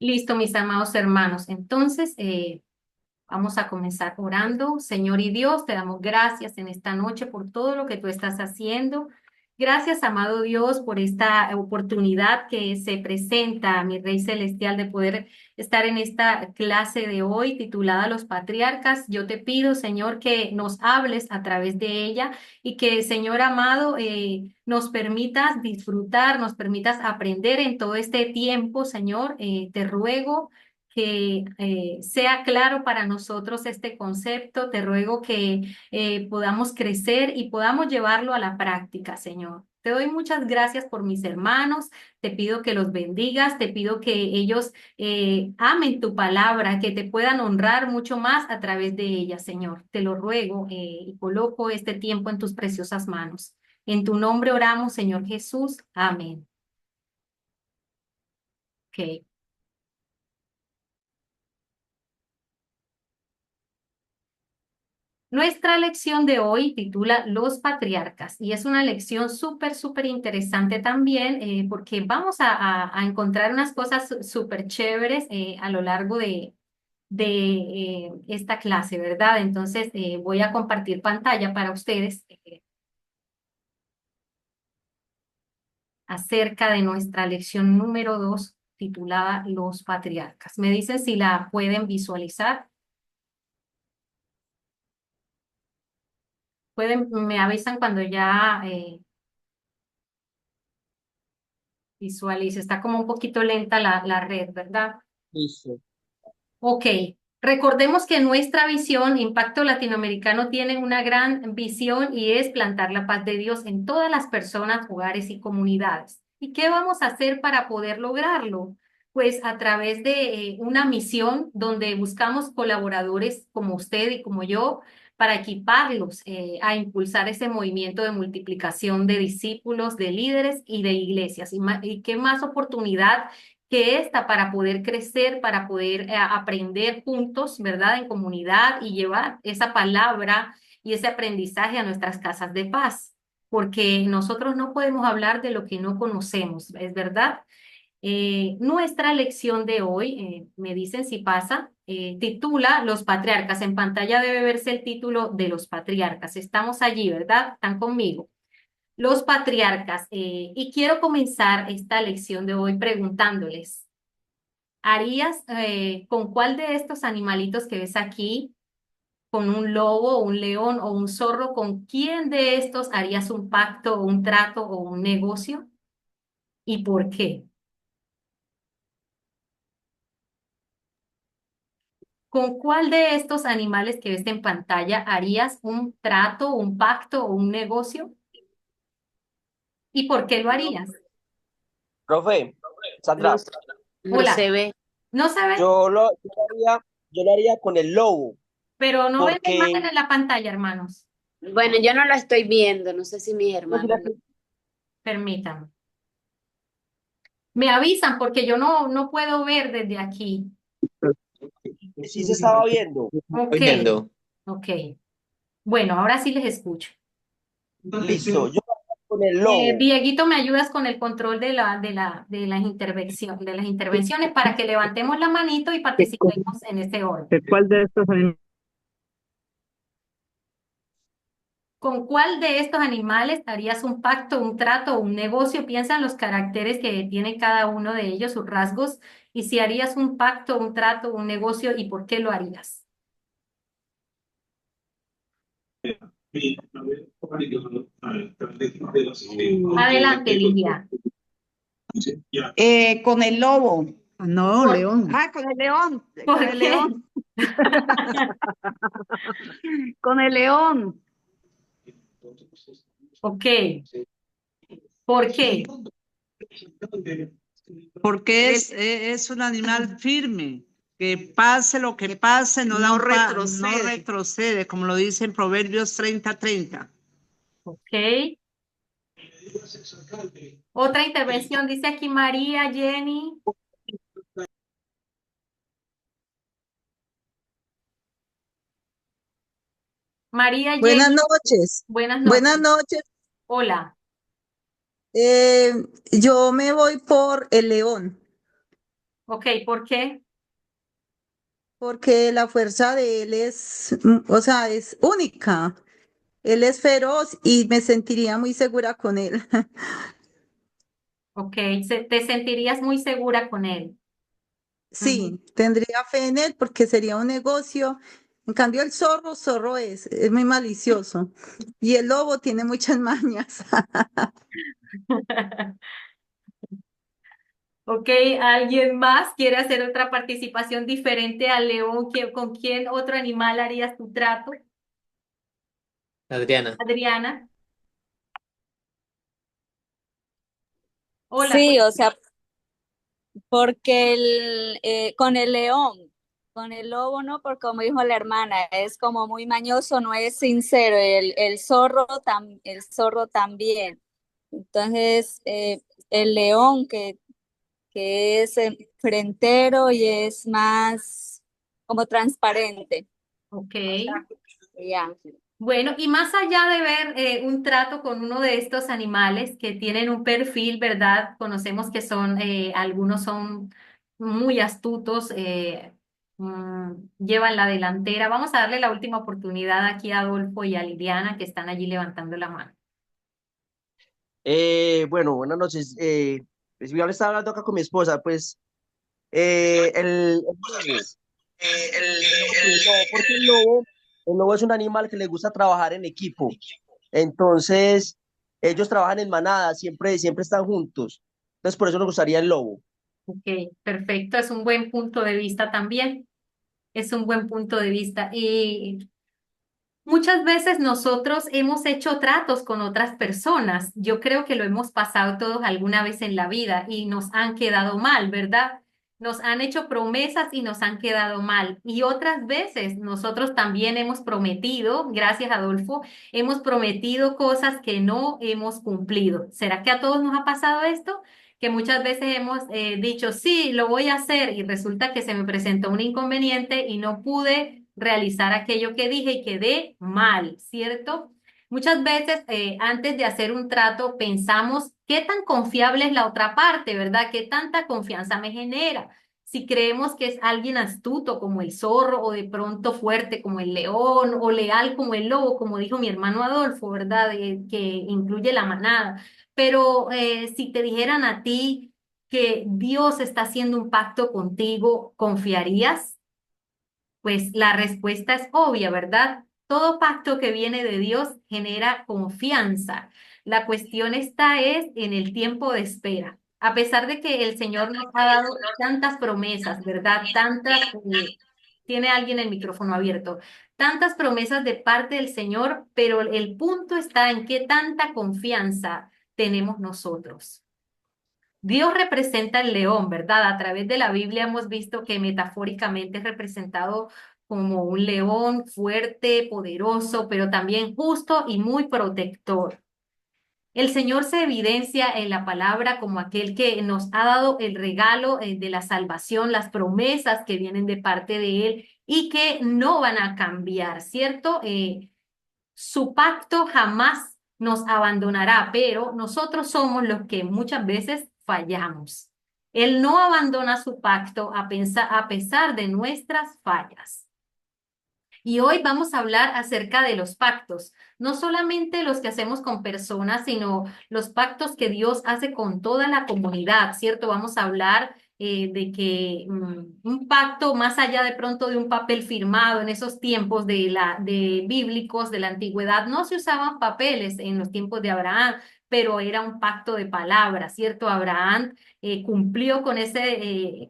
Listo, mis amados hermanos. Entonces, vamos a comenzar orando. Señor y Dios, te damos gracias en esta noche por todo lo que tú estás haciendo. Gracias, amado Dios, por esta oportunidad que se presenta, mi Rey Celestial, de poder estar en esta clase de hoy titulada Los Patriarcas. Yo te pido, Señor, que nos hables a través de ella y que, Señor amado, nos permitas disfrutar, nos permitas aprender en todo este tiempo, Señor. Te ruego que sea claro para nosotros este concepto. Te ruego que podamos crecer y podamos llevarlo a la práctica, Señor. Te doy muchas gracias por mis hermanos. Te pido que los bendigas. Te pido que ellos amen tu palabra, que te puedan honrar mucho más a través de ella, Señor. Te lo ruego y coloco este tiempo en tus preciosas manos. En tu nombre oramos, Señor Jesús. Amén. Ok. Nuestra lección de hoy titula Los Patriarcas y es una lección súper interesante también porque vamos a encontrar unas cosas súper chéveres a lo largo de esta clase, ¿verdad? Entonces voy a compartir pantalla para ustedes acerca de nuestra lección número 2 titulada Los Patriarcas. Me dicen si la pueden visualizar. Me avisan cuando ya visualice. Está como un poquito lenta la red, ¿verdad? Listo. Ok. Recordemos que nuestra visión, Impacto Latinoamericano, tiene una gran visión y es plantar la paz de Dios en todas las personas, hogares y comunidades. ¿Y qué vamos a hacer para poder lograrlo? Pues a través de una misión donde buscamos colaboradores como usted y como yo para equiparlos a impulsar ese movimiento de multiplicación de discípulos, de líderes y de iglesias. Y qué más oportunidad que esta para poder crecer, para poder aprender juntos, ¿verdad? En comunidad y llevar esa palabra y ese aprendizaje a nuestras casas de paz, porque nosotros no podemos hablar de lo que no conocemos, ¿es verdad? Nuestra lección de hoy, me dicen si pasa, titula Los Patriarcas. En pantalla debe verse el título de Los Patriarcas. Estamos allí, ¿verdad? ¿Están conmigo? Los patriarcas. Y quiero comenzar esta lección de hoy preguntándoles, ¿harías con cuál de estos animalitos que ves aquí, con un lobo, un león o un zorro, con quién de estos harías un pacto o un trato o un negocio? ¿Y por qué? ¿Con cuál de estos animales que ves en pantalla harías un trato, un pacto o un negocio? ¿Y por qué lo harías? Profe, No, Sandra, no se Hola, ve. no se ve, yo lo haría con el lobo, pero no ven la imagen porque en la pantalla, hermanos. Bueno, yo no lo estoy viendo, no sé si mis no, hermanos lo... Permítanme. Me avisan porque yo no puedo ver desde aquí. sí se estaba viendo. Ok, Oyendo. ok. Bueno, ahora sí les escucho. Listo, yo lo haría con el lobo. Dieguito, ¿me ayudas con el control de las intervenciones para que levantemos la manito y participemos en este orden? ¿De cuál de estos animales? ¿Con cuál de estos animales harías un pacto, un trato o un negocio? Piensa en los caracteres que tiene cada uno de ellos, sus rasgos, y si harías un pacto, un trato, un negocio y por qué lo harías. Adelante, Lidia. Con el lobo. No, ¿Por, león. Con el león, con ¿Por el qué? león, con el león. Ok, ¿por qué? Porque es un animal firme, que pase lo que pase, no No no retrocede. retrocede, como lo dice en Proverbios 30:30. Ok. Otra intervención, dice aquí María, Jenny. María, Buenas Jenny, noches. buenas Buenas noches. noches. Hola. Yo me voy por el león. Ok, ¿por qué? Porque la fuerza de él es, o sea, es única. Él es feroz y me sentiría muy segura con él. Ok, te sentirías muy segura con él. Ujú. Sí, tendría fe en él porque sería un negocio. En cambio, el zorro es muy malicioso. Y el lobo tiene muchas mañas. Ok, ¿alguien más quiere hacer otra participación diferente al león? ¿Con quién otro animal harías tu trato? Adriana. Adriana. Hola, Sí, o sea, porque con el león, con el lobo, ¿no? Porque como dijo la hermana, es como muy mañoso, no es sincero. El zorro también. Entonces, el león que es frentero y es más como transparente. ok. Ya. Bueno, y más allá de ver un trato con uno de estos animales que tienen un perfil, ¿verdad? Conocemos que algunos son muy astutos, llevan la delantera. Vamos a darle la última oportunidad aquí a Adolfo y a Liliana que están allí levantando la mano. Bueno, buenas noches. Pues yo le estaba hablando acá con mi esposa, pues el lobo es un animal que le gusta trabajar en equipo. Entonces, ellos trabajan en manada, siempre están juntos. Entonces, por eso nos gustaría el lobo. Ok, perfecto, es un buen punto de vista también. Es un buen punto de vista. Y muchas veces nosotros hemos hecho tratos con otras personas. Yo creo que lo hemos pasado todos alguna vez en la vida y nos han quedado mal, ¿verdad? Nos han hecho promesas y nos han quedado mal. Y otras veces nosotros también hemos prometido, gracias Adolfo, hemos prometido cosas que no hemos cumplido. ¿Será que a todos nos ha pasado esto? Que muchas veces hemos dicho, sí, lo voy a hacer y resulta que se me presentó un inconveniente y no pude realizar aquello que dije y quedé mal, ¿cierto? Muchas veces antes de hacer un trato pensamos qué tan confiable es la otra parte, ¿verdad? ¿Qué tanta confianza me genera? Si creemos que es alguien astuto como el zorro o de pronto fuerte como el león o leal como el lobo, como dijo mi hermano Adolfo, ¿verdad? Que incluye la manada. Pero si te dijeran a ti que Dios está haciendo un pacto contigo, ¿confiarías? Pues la respuesta es obvia, ¿verdad? Todo pacto que viene de Dios genera confianza. La cuestión es en el tiempo de espera. A pesar de que el Señor nos ha dado tantas promesas, ¿verdad? Tiene alguien el micrófono abierto, tantas promesas de parte del Señor, pero el punto está en qué tanta confianza tenemos nosotros. Dios representa el león, ¿verdad? A través de la Biblia hemos visto que metafóricamente es representado como un león fuerte, poderoso, pero también justo y muy protector. El Señor se evidencia en la palabra como aquel que nos ha dado el regalo de la salvación, las promesas que vienen de parte de Él y que no van a cambiar, ¿cierto? Su pacto jamás nos abandonará, pero nosotros somos los que muchas veces fallamos. Él no abandona su pacto a pesar de nuestras fallas. Y hoy vamos a hablar acerca de los pactos, no solamente los que hacemos con personas, sino los pactos que Dios hace con toda la comunidad, ¿cierto? Vamos a hablar de que un pacto más allá de pronto de un papel firmado en esos tiempos de bíblicos de la antigüedad, no se usaban papeles en los tiempos de Abraham, pero era un pacto de palabras, ¿cierto? Abraham cumplió con ese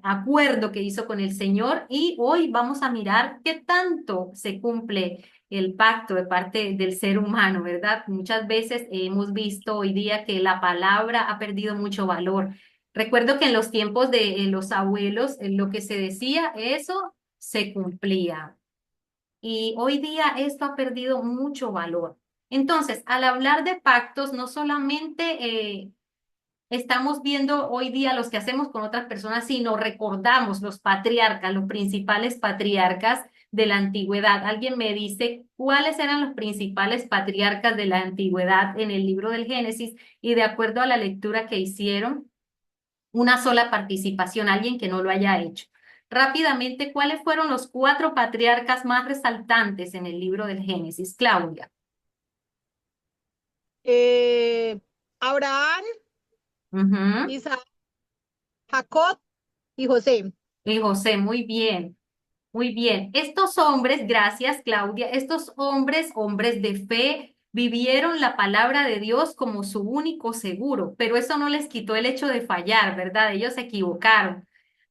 acuerdo que hizo con el Señor y hoy vamos a mirar qué tanto se cumple el pacto de parte del ser humano, ¿verdad? Muchas veces hemos visto hoy día que la palabra ha perdido mucho valor. Recuerdo que en los tiempos de los abuelos, lo que se decía, eso se cumplía. Y hoy día esto ha perdido mucho valor. Entonces, al hablar de pactos, no solamente estamos viendo hoy día los que hacemos con otras personas, sino recordamos los patriarcas, los principales patriarcas de la antigüedad. Alguien me dice cuáles eran los principales patriarcas de la antigüedad en el libro del Génesis y de acuerdo a la lectura que hicieron. una sola participación, alguien que no lo haya hecho. Rápidamente, ¿cuáles fueron los 4 patriarcas más resaltantes en el libro del Génesis, Claudia? Abraham, Ujú. Isaac, Jacob y José. Y José, muy bien. Muy bien, estos hombres, gracias Claudia, estos hombres, hombres de fe, vivieron la palabra de Dios como su único seguro, pero eso no les quitó el hecho de fallar, ¿verdad? Ellos se equivocaron,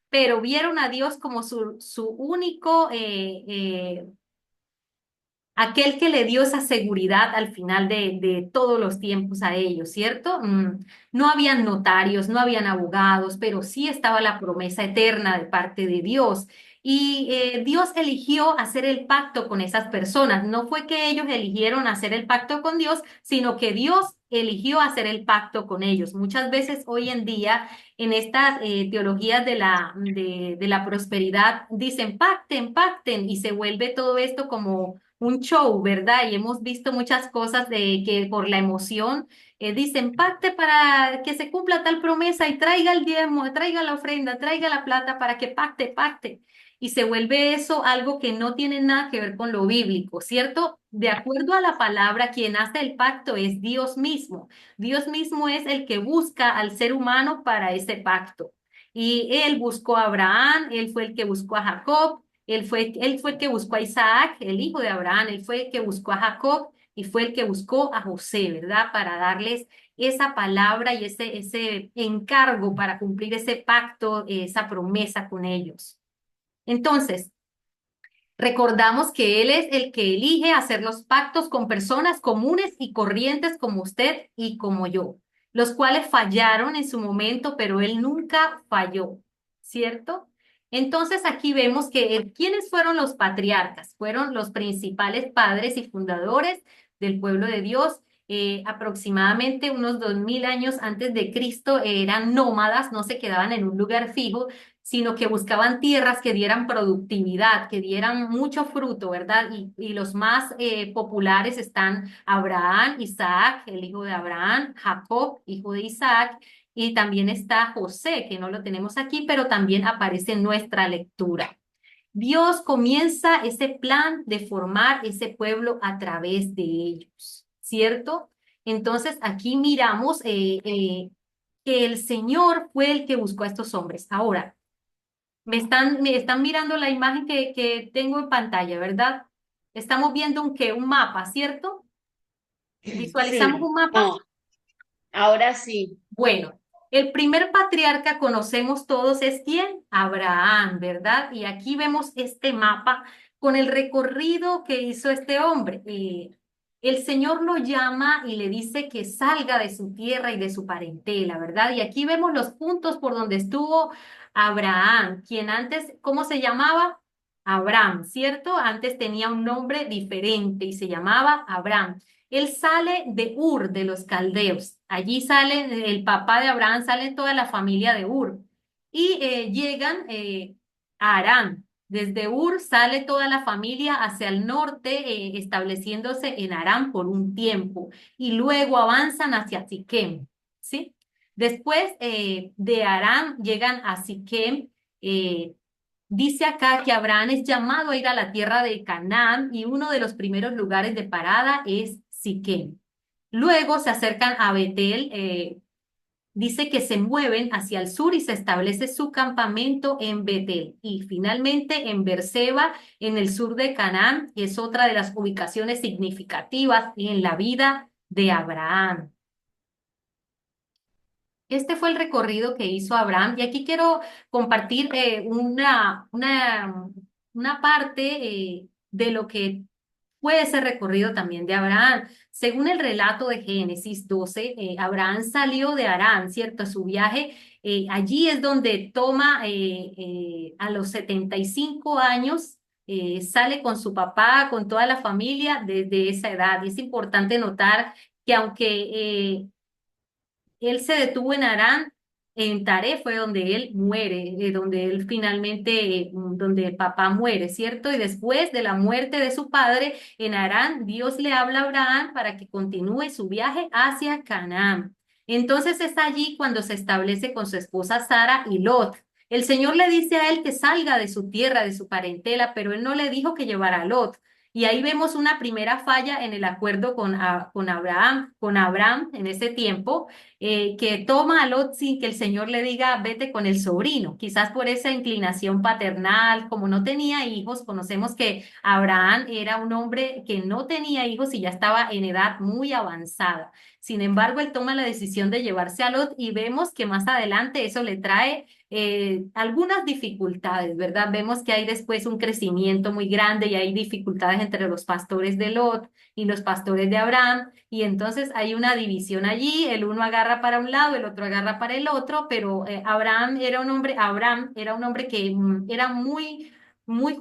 pero vieron a Dios como su único aquel que le dio esa seguridad al final de todos los tiempos a ellos, ¿cierto? No habían notarios, no habían abogados, pero sí estaba la promesa eterna de parte de Dios. Y Dios eligió hacer el pacto con esas personas. No fue que ellos eligieron hacer el pacto con Dios, sino que Dios eligió hacer el pacto con ellos. Muchas veces hoy en día en estas teologías de la prosperidad dicen pacten, pacten, y se vuelve todo esto como un show, ¿verdad? Y hemos visto muchas cosas de que por la emoción dicen pacte para que se cumpla tal promesa y traiga el diezmo, traiga la ofrenda, traiga la plata para que pacte, pacte. Y se vuelve eso algo que no tiene nada que ver con lo bíblico, ¿cierto? De acuerdo a la palabra, quien hace el pacto es Dios mismo. Dios mismo es el que busca al ser humano para ese pacto. Y él buscó a Abraham, él fue el que buscó a Jacob, él fue el que buscó a Isaac, el hijo de Abraham, él fue el que buscó a Jacob y fue el que buscó a José, ¿verdad? Para darles esa palabra y ese encargo para cumplir ese pacto, esa promesa con ellos. Entonces, recordamos que Él es el que elige hacer los pactos con personas comunes y corrientes como usted y como yo, los cuales fallaron en su momento, pero Él nunca falló, ¿cierto? Entonces aquí vemos que ¿quiénes fueron los patriarcas? Fueron los principales padres y fundadores del pueblo de Dios. Aproximadamente unos 2000 años antes de Cristo eran nómadas, no se quedaban en un lugar fijo, sino que buscaban tierras que dieran productividad, que dieran mucho fruto, ¿verdad? Y los más populares están Abraham, Isaac, el hijo de Abraham, Jacob, hijo de Isaac, y también está José, que no lo tenemos aquí, pero también aparece en nuestra lectura. Dios comienza ese plan de formar ese pueblo a través de ellos, ¿cierto? Entonces aquí miramos que el Señor fue el que buscó a estos hombres. Ahora, me están mirando la imagen que tengo en pantalla, ¿verdad? Estamos viendo un mapa, ¿cierto? ¿Visualizamos Sí, un mapa? no, ahora sí. Bueno, el primer patriarca conocemos todos es ¿quién? Abraham, ¿verdad? Y aquí vemos este mapa con el recorrido que hizo este hombre. El Señor lo llama y le dice que salga de su tierra y de su parentela, ¿verdad? Y aquí vemos los puntos por donde estuvo Abraham, quien antes, ¿cómo se llamaba? Abraham, ¿cierto? Antes tenía un nombre diferente y se llamaba Abraham. Él sale de Ur, de los caldeos. Allí sale el papá de Abraham, sale toda la familia de Ur. Y llegan a Harán. Desde Ur sale toda la familia hacia el norte, estableciéndose en Harán por un tiempo. Y luego avanzan hacia Siquem, ¿sí? Después de Harán llegan a Siquem. Dice acá que Abraham es llamado a ir a la tierra de Canaán y uno de los primeros lugares de parada es Siquem. Luego se acercan a Betel, dice que se mueven hacia el sur y se establece su campamento en Betel. Y finalmente en Berseba, en el sur de Canaán, que es otra de las ubicaciones significativas en la vida de Abraham. Este fue el recorrido que hizo Abraham y aquí quiero compartir una parte de lo que fue ese recorrido también de Abraham. Según el relato de Génesis 12, Abraham salió de Harán, ¿cierto? Su viaje, allí es donde toma a los 75 años, sale con su papá, con toda la familia desde esa edad. Y es importante notar que aunque él se detuvo en Harán, en Taré fue donde él muere, donde él finalmente, donde el papá muere, ¿cierto? Y después de la muerte de su padre en Harán, Dios le habla a Abraham para que continúe su viaje hacia Canaán. Entonces es allí cuando se establece con su esposa Sara y Lot. El Señor le dice a él que salga de su tierra, de su parentela, pero él no le dijo que llevara a Lot. Y ahí vemos una primera falla en el acuerdo con Abraham en ese tiempo, que toma a Lot sin que el Señor le diga, vete con el sobrino. Quizás por esa inclinación paternal, como no tenía hijos, conocemos que Abraham era un hombre que no tenía hijos y ya estaba en edad muy avanzada. Sin embargo, él toma la decisión de llevarse a Lot y vemos que más adelante eso le trae algunas dificultades, ¿verdad? Vemos que hay después un crecimiento muy grande y hay dificultades entre los pastores de Lot y los pastores de Abraham, y entonces hay una división allí, el uno agarra para un lado, el otro agarra para el otro, pero Abraham era un hombre que era muy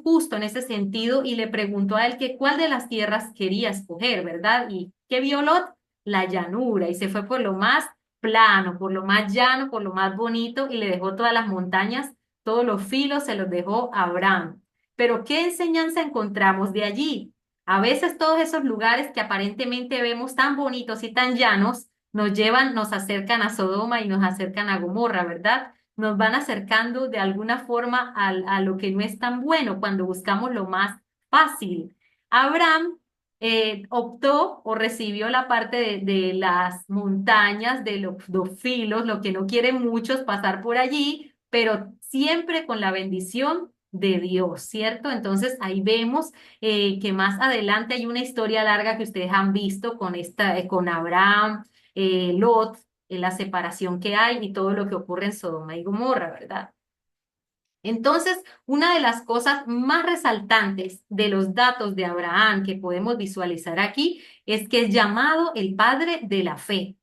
justo en ese sentido y le preguntó a él que cuál de las tierras quería escoger, ¿verdad? ¿Y qué vio Lot? La llanura, y se fue por lo más plano, por lo más llano, por lo más bonito, y le dejó todas las montañas, todos los filos se los dejó a Abraham. Pero ¿qué enseñanza encontramos de allí? A veces todos esos lugares que aparentemente vemos tan bonitos y tan llanos, nos llevan, nos acercan a Sodoma y nos acercan a Gomorra, ¿verdad? Nos van acercando de alguna forma a lo que no es tan bueno cuando buscamos lo más fácil. Abraham optó o recibió la parte de las montañas, de los filos, lo que no quieren muchos pasar por allí, pero siempre con la bendición de Dios, ¿cierto? Entonces ahí vemos que más adelante hay una historia larga que ustedes han visto con Abraham, Lot, la separación que hay y todo lo que ocurre en Sodoma y Gomorra, ¿verdad? Entonces, una de las cosas más resaltantes de los datos de Abraham que podemos visualizar aquí es que es llamado el padre de la fe.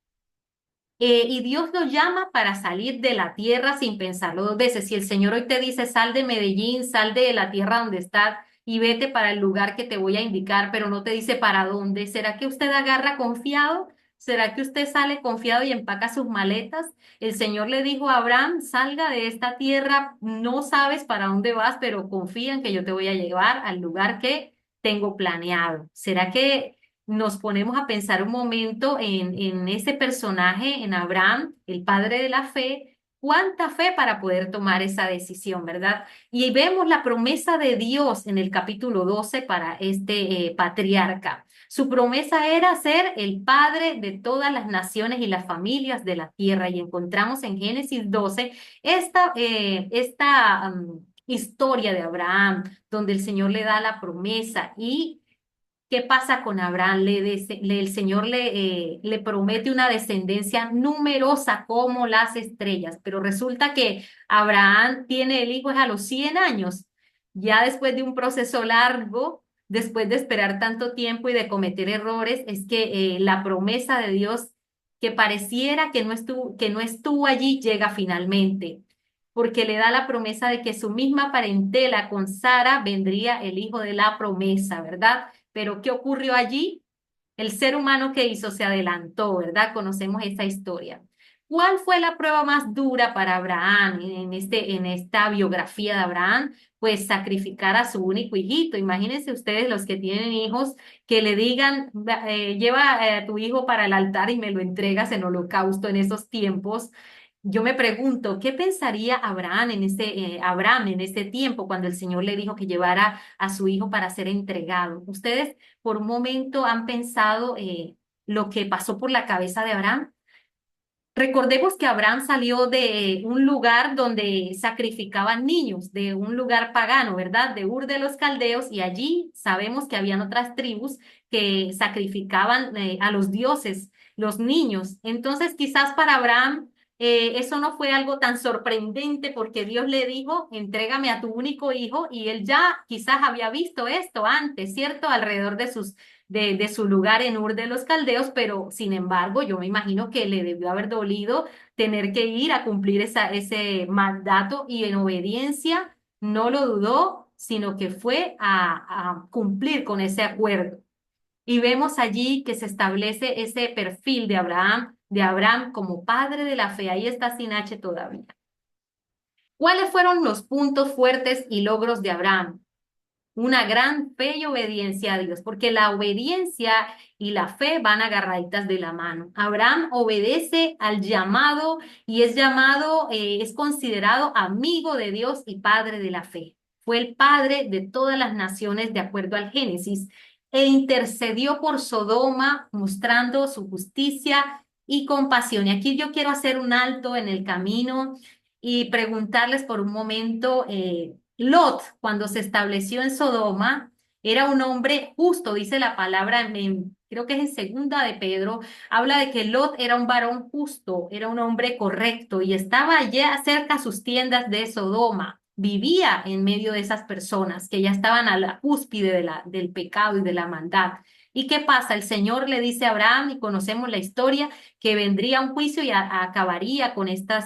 Y Dios lo llama para salir de la tierra sin pensarlo dos veces. Si el Señor hoy te dice, sal de Medellín, sal de la tierra donde estás y vete para el lugar que te voy a indicar, pero no te dice para dónde, ¿será que usted agarra confiado? ¿Será que usted sale confiado y empaca sus maletas? El Señor le dijo a Abraham, salga de esta tierra, no sabes para dónde vas, pero confía en que yo te voy a llevar al lugar que tengo planeado. ¿Será que nos ponemos a pensar un momento en ese personaje, en Abraham, el padre de la fe? ¿Cuánta fe para poder tomar esa decisión, verdad? Y vemos la promesa de Dios en el capítulo 12 para este patriarca. Su promesa era ser el padre de todas las naciones y las familias de la tierra. Y encontramos en Génesis 12 esta historia de Abraham, donde el Señor le da la promesa. ¿Y qué pasa con Abraham? El Señor le promete una descendencia numerosa como las estrellas, pero resulta que Abraham tiene el hijo es a los 100 años, ya después de un proceso largo, después de esperar tanto tiempo y de cometer errores, es que la promesa de Dios que pareciera que no estuvo allí llega finalmente, porque le da la promesa de que su misma parentela con Sara vendría el hijo de la promesa, ¿verdad? Pero ¿qué ocurrió allí? El ser humano que hizo se adelantó, ¿verdad? Conocemos esa historia. ¿Cuál fue la prueba más dura para Abraham en esta biografía de Abraham? Pues sacrificar a su único hijito. Imagínense ustedes los que tienen hijos que le digan, lleva a tu hijo para el altar y me lo entregas en holocausto en esos tiempos. Yo me pregunto, ¿qué pensaría Abraham en ese tiempo cuando el Señor le dijo que llevara a su hijo para ser entregado? ¿Ustedes por un momento han pensado lo que pasó por la cabeza de Abraham? Recordemos que Abraham salió de un lugar donde sacrificaban niños, de un lugar pagano, ¿verdad? De Ur de los Caldeos, y allí sabemos que habían otras tribus que sacrificaban a los dioses, los niños. Entonces, quizás para Abraham eso no fue algo tan sorprendente porque Dios le dijo, entrégame a tu único hijo, y él ya quizás había visto esto antes, ¿cierto? Alrededor de su lugar en Ur de los Caldeos, pero sin embargo, yo me imagino que le debió haber dolido tener que ir a cumplir ese mandato y en obediencia no lo dudó, sino que fue a cumplir con ese acuerdo. Y vemos allí que se establece ese perfil de Abraham como padre de la fe. Ahí está sin H todavía. ¿Cuáles fueron los puntos fuertes y logros de Abraham? una gran fe y obediencia a Dios, porque la obediencia y la fe van agarraditas de la mano. Abraham obedece al llamado y es llamado, es considerado amigo de Dios y padre de la fe. Fue el padre de todas las naciones de acuerdo al Génesis e intercedió por Sodoma mostrando su justicia y compasión. Y aquí yo quiero hacer un alto en el camino y preguntarles por un momento, Lot, cuando se estableció en Sodoma, era un hombre justo, dice la palabra, creo que es en segunda de Pedro, habla de que Lot era un varón justo, era un hombre correcto y estaba allá cerca a sus tiendas de Sodoma. Vivía en medio de esas personas que ya estaban a la cúspide del pecado y de la maldad. ¿Y qué pasa? El Señor le dice a Abraham, y conocemos la historia, que vendría un juicio y acabaría con estos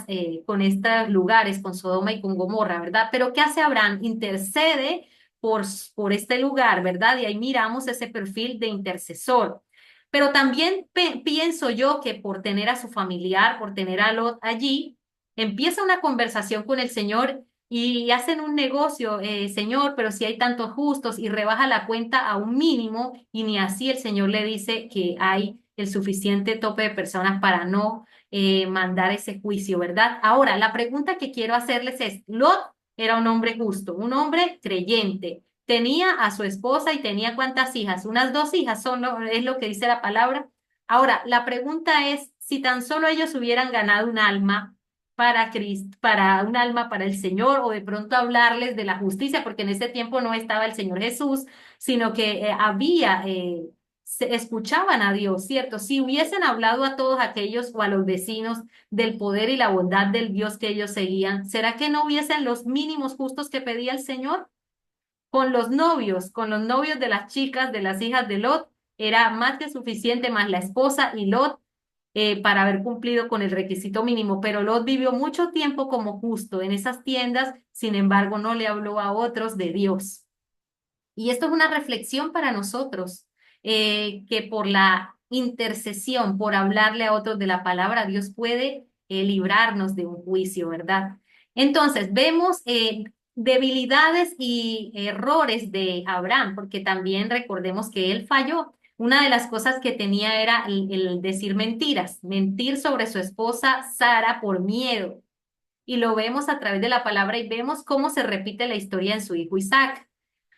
lugares, con Sodoma y con Gomorra, ¿verdad? Pero ¿qué hace Abraham? Intercede por este lugar, ¿verdad? Y ahí miramos ese perfil de intercesor. Pero también pienso yo que por tener a su familiar, por tener a Lot allí, empieza una conversación con el Señor y hacen un negocio, Señor, pero si hay tantos justos y rebaja la cuenta a un mínimo y ni así el Señor le dice que hay el suficiente tope de personas para no mandar ese juicio, ¿verdad? Ahora, la pregunta que quiero hacerles es, Lot era un hombre justo, un hombre creyente, tenía a su esposa y tenía ¿cuántas hijas? Unas 2 hijas es lo que dice la palabra. Ahora, la pregunta es, si tan solo ellos hubieran ganado un alma para Cristo, para un alma para el Señor, o de pronto hablarles de la justicia, porque en ese tiempo no estaba el Señor Jesús, sino que escuchaban a Dios, ¿cierto? Si hubiesen hablado a todos aquellos o a los vecinos del poder y la bondad del Dios que ellos seguían, ¿será que no hubiesen los mínimos justos que pedía el Señor? Con los novios de las chicas, de las hijas de Lot, era más que suficiente, más la esposa y Lot, para haber cumplido con el requisito mínimo. Pero Lot vivió mucho tiempo como justo en esas tiendas, sin embargo, no le habló a otros de Dios. Y esto es una reflexión para nosotros, que por la intercesión, por hablarle a otros de la palabra, Dios puede librarnos de un juicio, ¿verdad? Entonces, vemos debilidades y errores de Abraham, porque también recordemos que él falló. Una de las cosas que tenía era el decir mentiras, mentir sobre su esposa Sara por miedo. Y lo vemos a través de la palabra y vemos cómo se repite la historia en su hijo Isaac.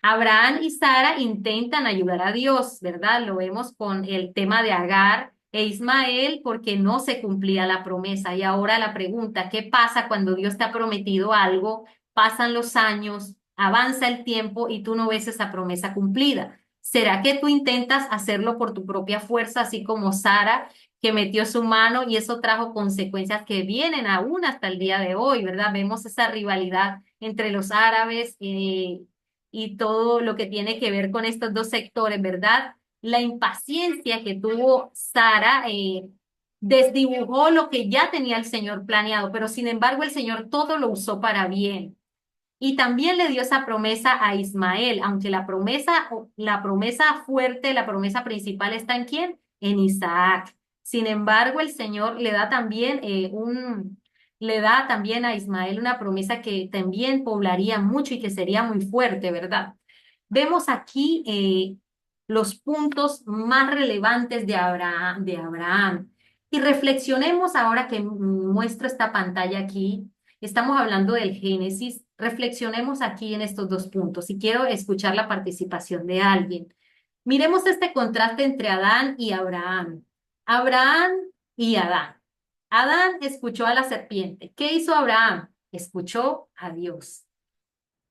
Abraham y Sara intentan ayudar a Dios, ¿verdad? Lo vemos con el tema de Agar e Ismael porque no se cumplía la promesa. Y ahora la pregunta, ¿qué pasa cuando Dios te ha prometido algo? Pasan los años, avanza el tiempo y tú no ves esa promesa cumplida. ¿Será que tú intentas hacerlo por tu propia fuerza, así como Sara, que metió su mano y eso trajo consecuencias que vienen aún hasta el día de hoy, ¿verdad? Vemos esa rivalidad entre los árabes y todo lo que tiene que ver con estos dos sectores, ¿verdad? La impaciencia que tuvo Sara desdibujó lo que ya tenía el Señor planeado, pero sin embargo el Señor todo lo usó para bien. Y también le dio esa promesa a Ismael, aunque la promesa fuerte, la promesa principal está en quién? En Isaac. Sin embargo, el Señor le da también a Ismael una promesa que también poblaría mucho y que sería muy fuerte, ¿verdad? Vemos aquí los puntos más relevantes de Abraham. Y reflexionemos ahora que muestro esta pantalla aquí. Estamos hablando del Génesis. Reflexionemos aquí en estos dos puntos y quiero escuchar la participación de alguien. Miremos este contraste entre Adán y Abraham. Abraham y Adán. Adán escuchó a la serpiente. ¿Qué hizo Abraham? Escuchó a Dios.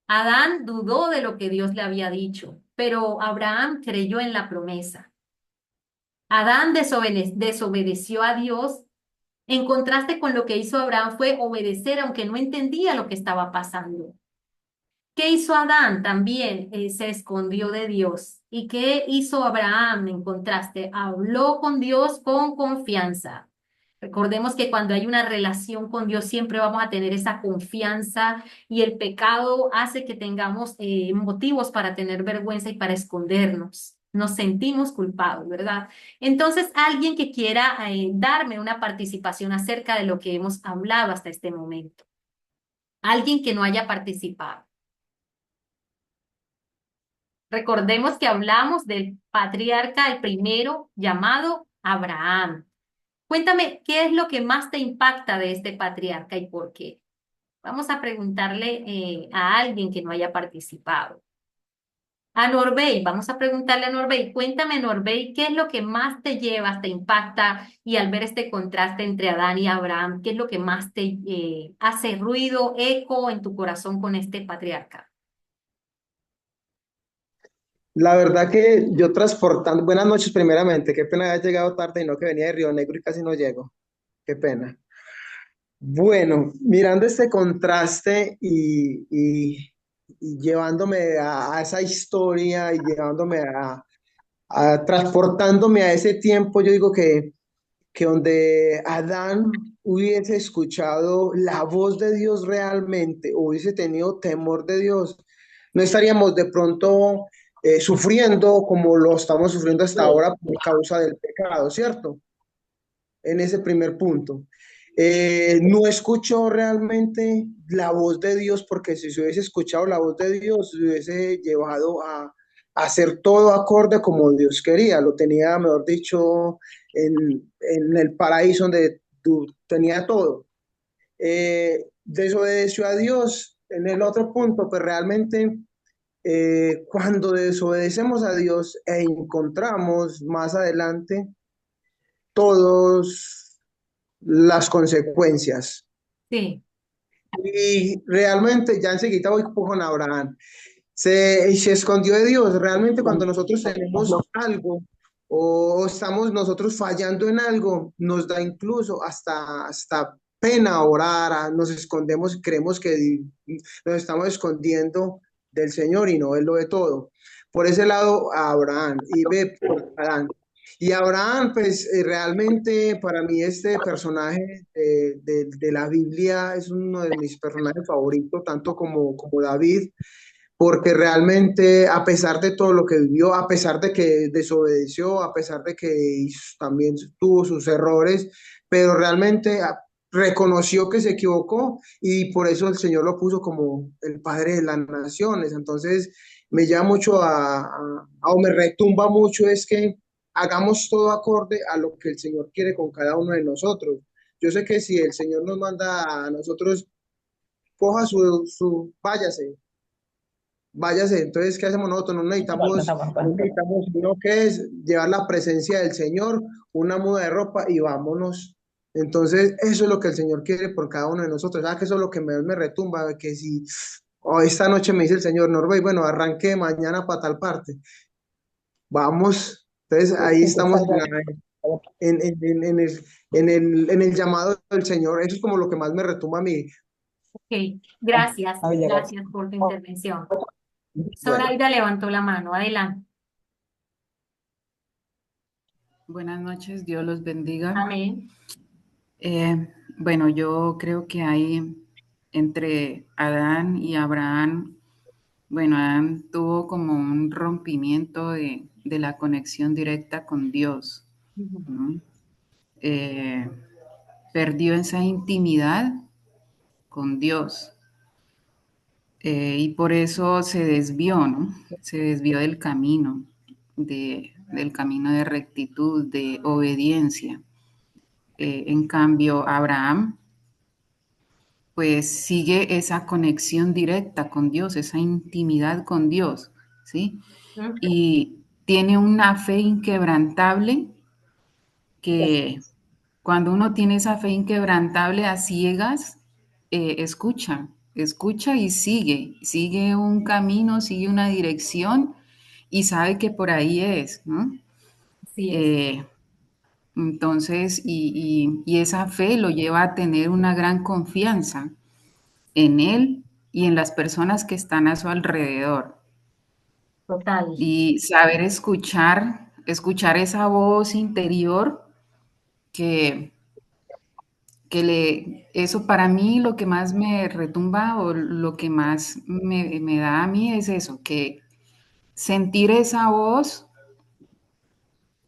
Adán dudó de lo que Dios le había dicho, pero Abraham creyó en la promesa. Adán desobedeció a Dios. En contraste con lo que hizo Abraham fue obedecer aunque no entendía lo que estaba pasando. ¿Qué hizo Adán? También se escondió de Dios. ¿Y qué hizo Abraham en contraste? Habló con Dios con confianza. Recordemos que cuando hay una relación con Dios siempre vamos a tener esa confianza y el pecado hace que tengamos motivos para tener vergüenza y para escondernos. Nos sentimos culpados, ¿verdad? Entonces, alguien que quiera darme una participación acerca de lo que hemos hablado hasta este momento. Alguien que no haya participado. Recordemos que hablamos del patriarca, el primero llamado Abraham. Cuéntame, ¿qué es lo que más te impacta de este patriarca y por qué? Vamos a preguntarle a alguien que no haya participado. A Norbey, vamos a preguntarle a Norbey. Cuéntame, Norbey, ¿qué es lo que más te llevas, te impacta y al ver este contraste entre Adán y Abraham, qué es lo que más te hace ruido, eco en tu corazón con este patriarca? La verdad que yo transportando, buenas noches primeramente, qué pena haber llegado tarde y no que venía de Río Negro y casi no llego, qué pena. Bueno, mirando este contraste y llevándome a esa historia y llevándome transportándome a ese tiempo, yo digo que donde Adán hubiese escuchado la voz de Dios realmente, hubiese tenido temor de Dios, no estaríamos de pronto sufriendo como lo estamos sufriendo hasta ahora por causa del pecado, ¿cierto? En ese primer punto. No escuchó realmente la voz de Dios, porque si se hubiese escuchado la voz de Dios, se hubiese llevado a hacer todo acorde como Dios quería. Lo tenía, mejor dicho, en el paraíso donde tú tenía todo. Desobedeció a Dios. En el otro punto, pues realmente cuando desobedecemos a Dios e encontramos más adelante todas las consecuencias. Sí. Y realmente ya enseguida voy con Abraham. Se escondió de Dios. Realmente cuando nosotros tenemos algo o estamos nosotros fallando en algo, nos da incluso hasta pena orar, nos escondemos, creemos que nos estamos escondiendo del Señor y no, Él lo ve todo. Por ese lado, a Abraham y ve por Adán. Y Abraham, pues realmente para mí este personaje de la Biblia es uno de mis personajes favoritos, tanto como David, porque realmente a pesar de todo lo que vivió, a pesar de que desobedeció, a pesar de que también tuvo sus errores, pero realmente reconoció que se equivocó y por eso el Señor lo puso como el padre de las naciones. Entonces me llama mucho o me retumba mucho es que hagamos todo acorde a lo que el Señor quiere con cada uno de nosotros. Yo sé que si el Señor nos manda a nosotros, coja váyase, váyase. Entonces, ¿qué hacemos nosotros? No necesitamos sino que es llevar la presencia del Señor, una muda de ropa y vámonos. Entonces, eso es lo que el Señor quiere por cada uno de nosotros. ¿Sabes que eso es lo que me retumba? Que si esta noche me dice el Señor, Norbey, bueno, arranque mañana para tal parte. Vamos. Entonces, ahí estamos en el llamado del Señor. Eso es como lo que más me retumba a mí. Ok, gracias, gracias por tu intervención. Bueno. Zoraida levantó la mano, adelante. Buenas noches, Dios los bendiga. Amén. Bueno, yo creo que hay entre Adán y Abraham, bueno, Adán tuvo como un rompimiento de la conexión directa con Dios, ¿no? Perdió esa intimidad con Dios y por eso se desvió, ¿no? Se desvió del camino, del camino de rectitud, de obediencia. En cambio, Abraham, pues sigue esa conexión directa con Dios, esa intimidad con Dios, ¿sí? Y tiene una fe inquebrantable que cuando uno tiene esa fe inquebrantable a ciegas, escucha y sigue un camino, sigue una dirección y sabe que por ahí es, ¿no? Sí es. Entonces, y esa fe lo lleva a tener una gran confianza en él y en las personas que están a su alrededor. Total. Y saber escuchar esa voz interior eso para mí lo que más me retumba o lo que más me da a mí es eso, que sentir esa voz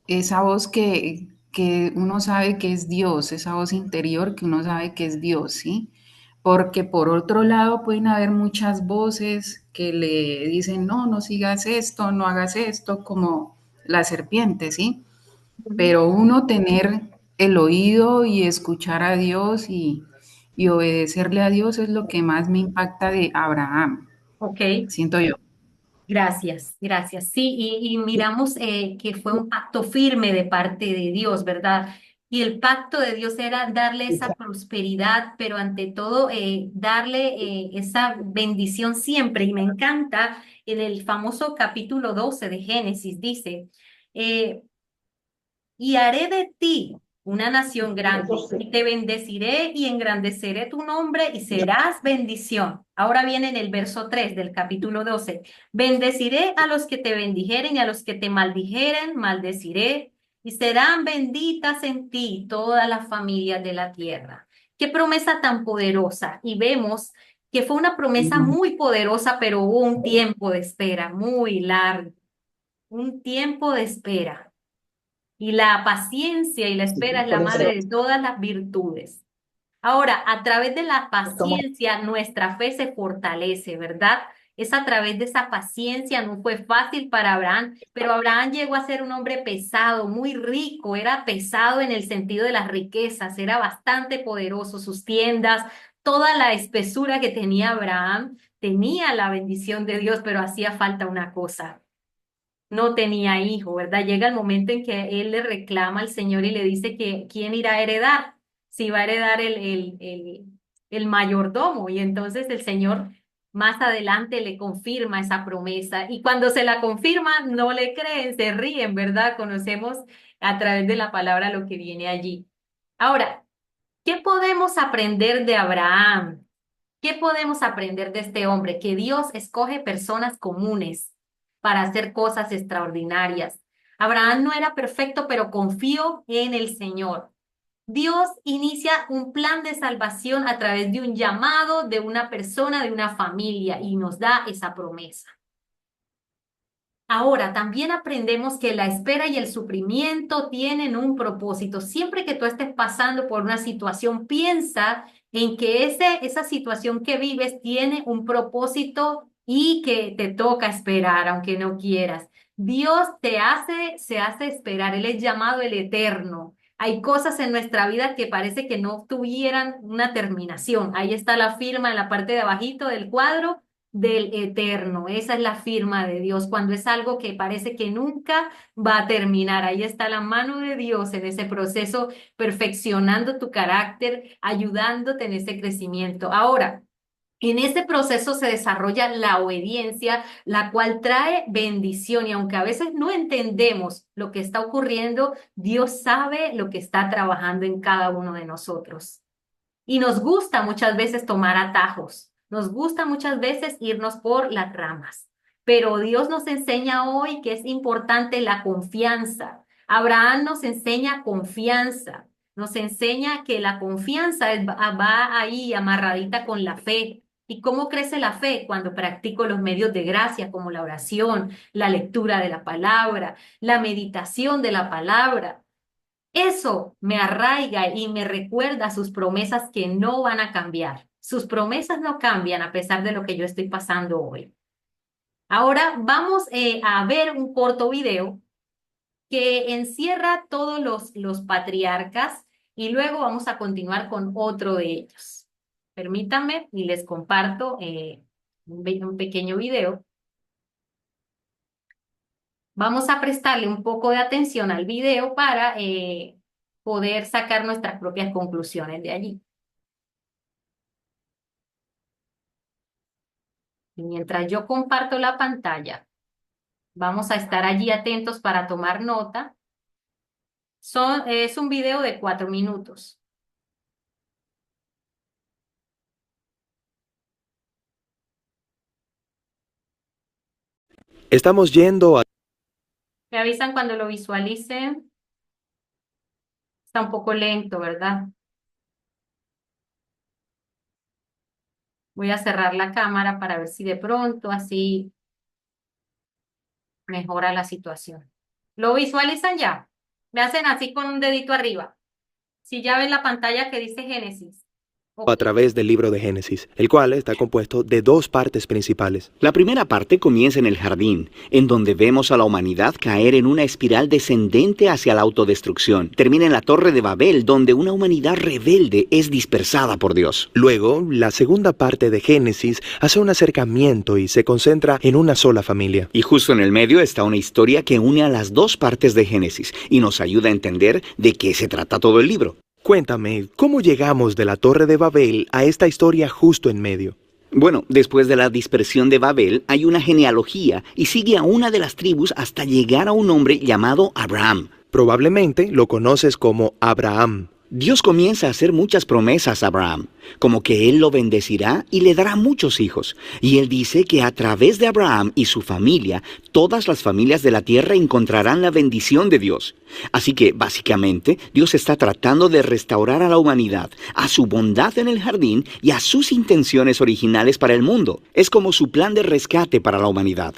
que uno sabe que es Dios, esa voz interior que uno sabe que es Dios, ¿sí? porque por otro lado pueden haber muchas voces que le dicen, no, no sigas esto, no hagas esto, como la serpiente, ¿sí? Pero uno tener el oído y escuchar a Dios y obedecerle a Dios es lo que más me impacta de Abraham, Ok. siento yo. Gracias, gracias. Sí, y miramos que fue un pacto firme de parte de Dios, ¿verdad? Y el pacto de Dios era darle esa prosperidad, pero ante todo darle esa bendición siempre. Y me encanta en el famoso capítulo 12 de Génesis, dice, eh, y haré de ti una nación grande, y te bendeciré y engrandeceré tu nombre y serás bendición. Ahora viene en el verso 3 del capítulo 12. Bendeciré a los que te bendijeren y a los que te maldijeren, maldeciré, y serán benditas en ti todas las familias de la tierra. Qué promesa tan poderosa. Y vemos que fue una promesa muy poderosa, pero hubo un tiempo de espera muy largo, un tiempo de espera. Y la paciencia y la espera es la madre de todas las virtudes. Ahora, a través de la paciencia, nuestra fe se fortalece, ¿verdad? Es a través de esa paciencia, no fue fácil para Abraham, pero Abraham llegó a ser un hombre pesado, muy rico, era pesado en el sentido de las riquezas, era bastante poderoso, sus tiendas, toda la espesura que tenía Abraham, tenía la bendición de Dios, pero hacía falta una cosa, no tenía hijo, ¿verdad? Llega el momento en que él le reclama al Señor y le dice que quién irá a heredar, si va a heredar el mayordomo. Y entonces el Señor más adelante le confirma esa promesa. Y cuando se la confirma, no le creen, se ríen, ¿verdad? Conocemos a través de la palabra lo que viene allí. Ahora, ¿qué podemos aprender de Abraham? ¿Qué podemos aprender de este hombre? Que Dios escoge personas comunes para hacer cosas extraordinarias. Abraham no era perfecto, pero confió en el Señor. Dios inicia un plan de salvación a través de un llamado de una persona, de una familia, y nos da esa promesa. Ahora, también aprendemos que la espera y el sufrimiento tienen un propósito. Siempre que tú estés pasando por una situación, piensa en que esa situación que vives tiene un propósito y que te toca esperar, aunque no quieras. Dios se hace esperar. Él es llamado el eterno. Hay cosas en nuestra vida que parece que no tuvieran una terminación. Ahí está la firma en la parte de abajito del cuadro del eterno. Esa es la firma de Dios, cuando es algo que parece que nunca va a terminar. Ahí está la mano de Dios en ese proceso, perfeccionando tu carácter, ayudándote en ese crecimiento. Ahora, en ese proceso se desarrolla la obediencia, la cual trae bendición y aunque a veces no entendemos lo que está ocurriendo, Dios sabe lo que está trabajando en cada uno de nosotros. Y nos gusta muchas veces tomar atajos, nos gusta muchas veces irnos por las ramas, pero Dios nos enseña hoy que es importante la confianza. Abraham nos enseña confianza, nos enseña que la confianza va ahí amarradita con la fe. ¿Y cómo crece la fe? Cuando practico los medios de gracia como la oración, la lectura de la palabra, la meditación de la palabra. Eso me arraiga y me recuerda sus promesas que no van a cambiar. Sus promesas no cambian a pesar de lo que yo estoy pasando hoy. Ahora vamos a ver un corto video que encierra todos los patriarcas y luego vamos a continuar con otro de ellos. Permítanme y les comparto un pequeño video. Vamos a prestarle un poco de atención al video para poder sacar nuestras propias conclusiones de allí. Y mientras yo comparto la pantalla, vamos a estar allí atentos para tomar nota. Es un video de 4 minutos. Estamos yendo a... Me avisan cuando lo visualicen. Está un poco lento, ¿verdad? Voy a cerrar la cámara para ver si de pronto así mejora la situación. ¿Lo visualizan ya? Me hacen así con un dedito arriba. Si ya ven la pantalla que dice Génesis. a través del libro de Génesis, el cual está compuesto de dos partes principales. La primera parte comienza en el jardín, en donde vemos a la humanidad caer en una espiral descendente hacia la autodestrucción. Termina en la Torre de Babel, donde una humanidad rebelde es dispersada por Dios. Luego, la segunda parte de Génesis hace un acercamiento y se concentra en una sola familia. Y justo en el medio está una historia que une a las dos partes de Génesis y nos ayuda a entender de qué se trata todo el libro. Cuéntame, ¿cómo llegamos de la Torre de Babel a esta historia justo en medio? Bueno, después de la dispersión de Babel hay una genealogía y sigue a una de las tribus hasta llegar a un hombre llamado Abraham. Probablemente lo conoces como Abraham. Dios comienza a hacer muchas promesas a Abraham, como que él lo bendecirá y le dará muchos hijos. Y él dice que a través de Abraham y su familia, todas las familias de la tierra encontrarán la bendición de Dios. Así que, básicamente, Dios está tratando de restaurar a la humanidad, a su bondad en el jardín y a sus intenciones originales para el mundo. Es como su plan de rescate para la humanidad.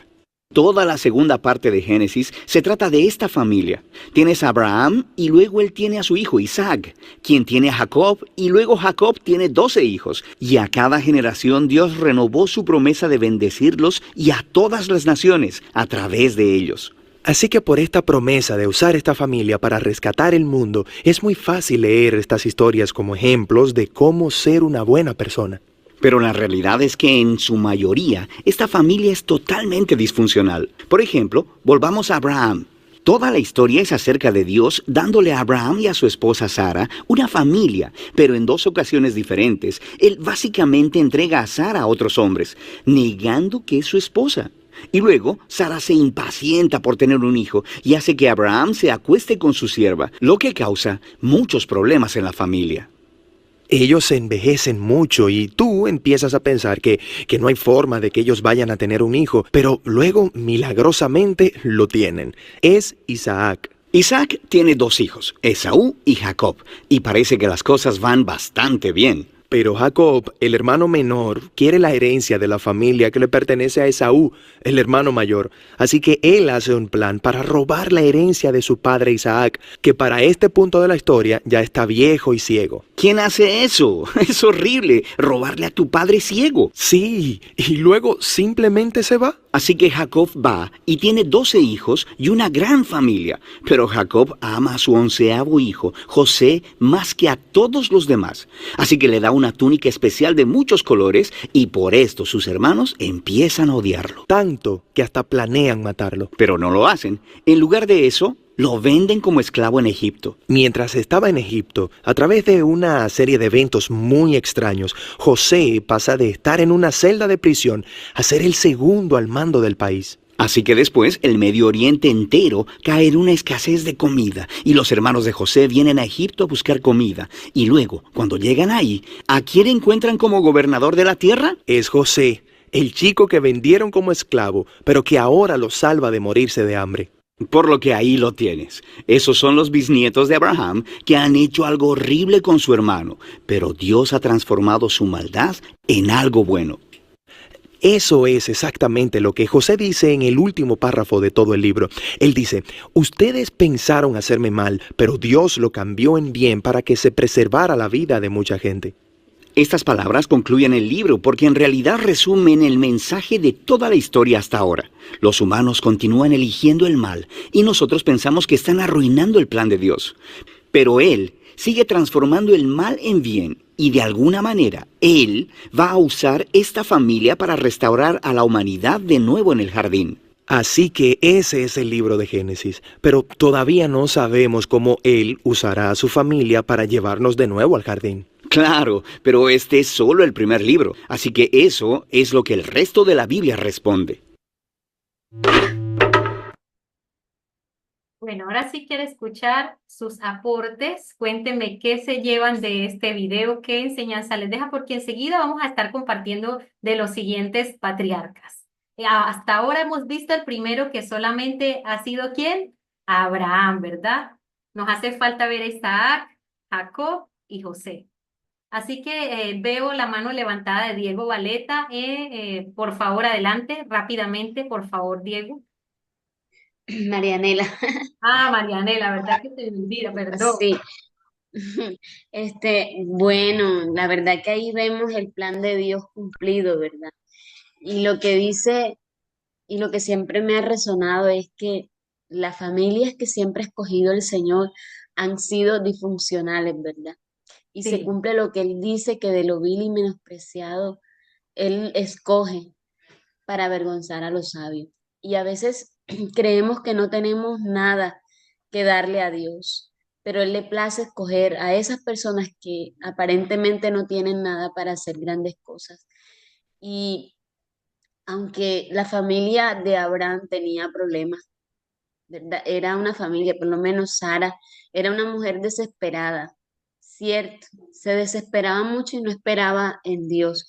Toda la segunda parte de Génesis se trata de esta familia. Tienes a Abraham y luego él tiene a su hijo Isaac, quien tiene a Jacob y luego Jacob tiene 12 hijos. Y a cada generación Dios renovó su promesa de bendecirlos y a todas las naciones a través de ellos. Así que por esta promesa de usar esta familia para rescatar el mundo, es muy fácil leer estas historias como ejemplos de cómo ser una buena persona. Pero la realidad es que en su mayoría, esta familia es totalmente disfuncional. Por ejemplo, volvamos a Abraham. Toda la historia es acerca de Dios dándole a Abraham y a su esposa Sara una familia, pero en dos ocasiones diferentes. Él básicamente entrega a Sara a otros hombres, negando que es su esposa. Y luego, Sara se impacienta por tener un hijo y hace que Abraham se acueste con su sierva, lo que causa muchos problemas en la familia. Ellos se envejecen mucho y tú empiezas a pensar que no hay forma de que ellos vayan a tener un hijo, pero luego milagrosamente lo tienen. Es Isaac. Isaac tiene 2 hijos, Esaú y Jacob, y parece que las cosas van bastante bien. Pero Jacob, el hermano menor, quiere la herencia de la familia que le pertenece a Esaú, el hermano mayor. Así que él hace un plan para robar la herencia de su padre Isaac, que para este punto de la historia ya está viejo y ciego. ¿Quién hace eso? Es horrible, robarle a tu padre ciego. Sí, y luego simplemente se va. Así que Jacob va y tiene 12 hijos y una gran familia. Pero Jacob ama a su 11º hijo, José, más que a todos los demás. Así que le da una túnica especial de muchos colores y por esto sus hermanos empiezan a odiarlo. Tanto que hasta planean matarlo. Pero no lo hacen. En lugar de eso, lo venden como esclavo en Egipto. Mientras estaba en Egipto, a través de una serie de eventos muy extraños, José pasa de estar en una celda de prisión a ser el segundo al mando del país. Así que después el Medio Oriente entero cae en una escasez de comida y los hermanos de José vienen a Egipto a buscar comida. Y luego, cuando llegan ahí, ¿a quién encuentran como gobernador de la tierra? Es José, el chico que vendieron como esclavo, pero que ahora lo salva de morirse de hambre. Por lo que ahí lo tienes. Esos son los bisnietos de Abraham que han hecho algo horrible con su hermano, pero Dios ha transformado su maldad en algo bueno. Eso es exactamente lo que José dice en el último párrafo de todo el libro. Él dice, ustedes pensaron hacerme mal, pero Dios lo cambió en bien para que se preservara la vida de mucha gente. Estas palabras concluyen el libro porque en realidad resumen el mensaje de toda la historia hasta ahora. Los humanos continúan eligiendo el mal y nosotros pensamos que están arruinando el plan de Dios. Pero Él sigue transformando el mal en bien y de alguna manera Él va a usar esta familia para restaurar a la humanidad de nuevo en el jardín. Así que ese es el libro de Génesis, pero todavía no sabemos cómo Él usará a su familia para llevarnos de nuevo al jardín. Claro, pero este es solo el primer libro, así que eso es lo que el resto de la Biblia responde. Bueno, ahora sí quiero escuchar sus aportes. Cuéntenme qué se llevan de este video, qué enseñanza les deja, porque enseguida vamos a estar compartiendo de los siguientes patriarcas. Hasta ahora hemos visto el primero que solamente ha sido ¿quién? Abraham, ¿verdad? Nos hace falta ver a Isaac, Jacob y José. Así que veo la mano levantada de Diego Valeta. Por favor, adelante, rápidamente, por favor, Diego. Marianela. Marianela, ¿verdad que se me olvida? Perdón. Sí. Bueno, la verdad que ahí vemos el plan de Dios cumplido, ¿verdad? Y lo que dice, y lo que siempre me ha resonado es que las familias que siempre ha escogido el Señor han sido disfuncionales, ¿verdad? Y se Sí, cumple lo que Él dice, que de lo vil y menospreciado Él escoge para avergonzar a los sabios. Y a veces creemos que no tenemos nada que darle a Dios, pero Él le place escoger a esas personas que aparentemente no tienen nada para hacer grandes cosas. Y aunque la familia de Abraham tenía problemas, ¿verdad? Era una familia, por lo menos Sara, era una mujer desesperada, cierto, se desesperaba mucho y no esperaba en Dios.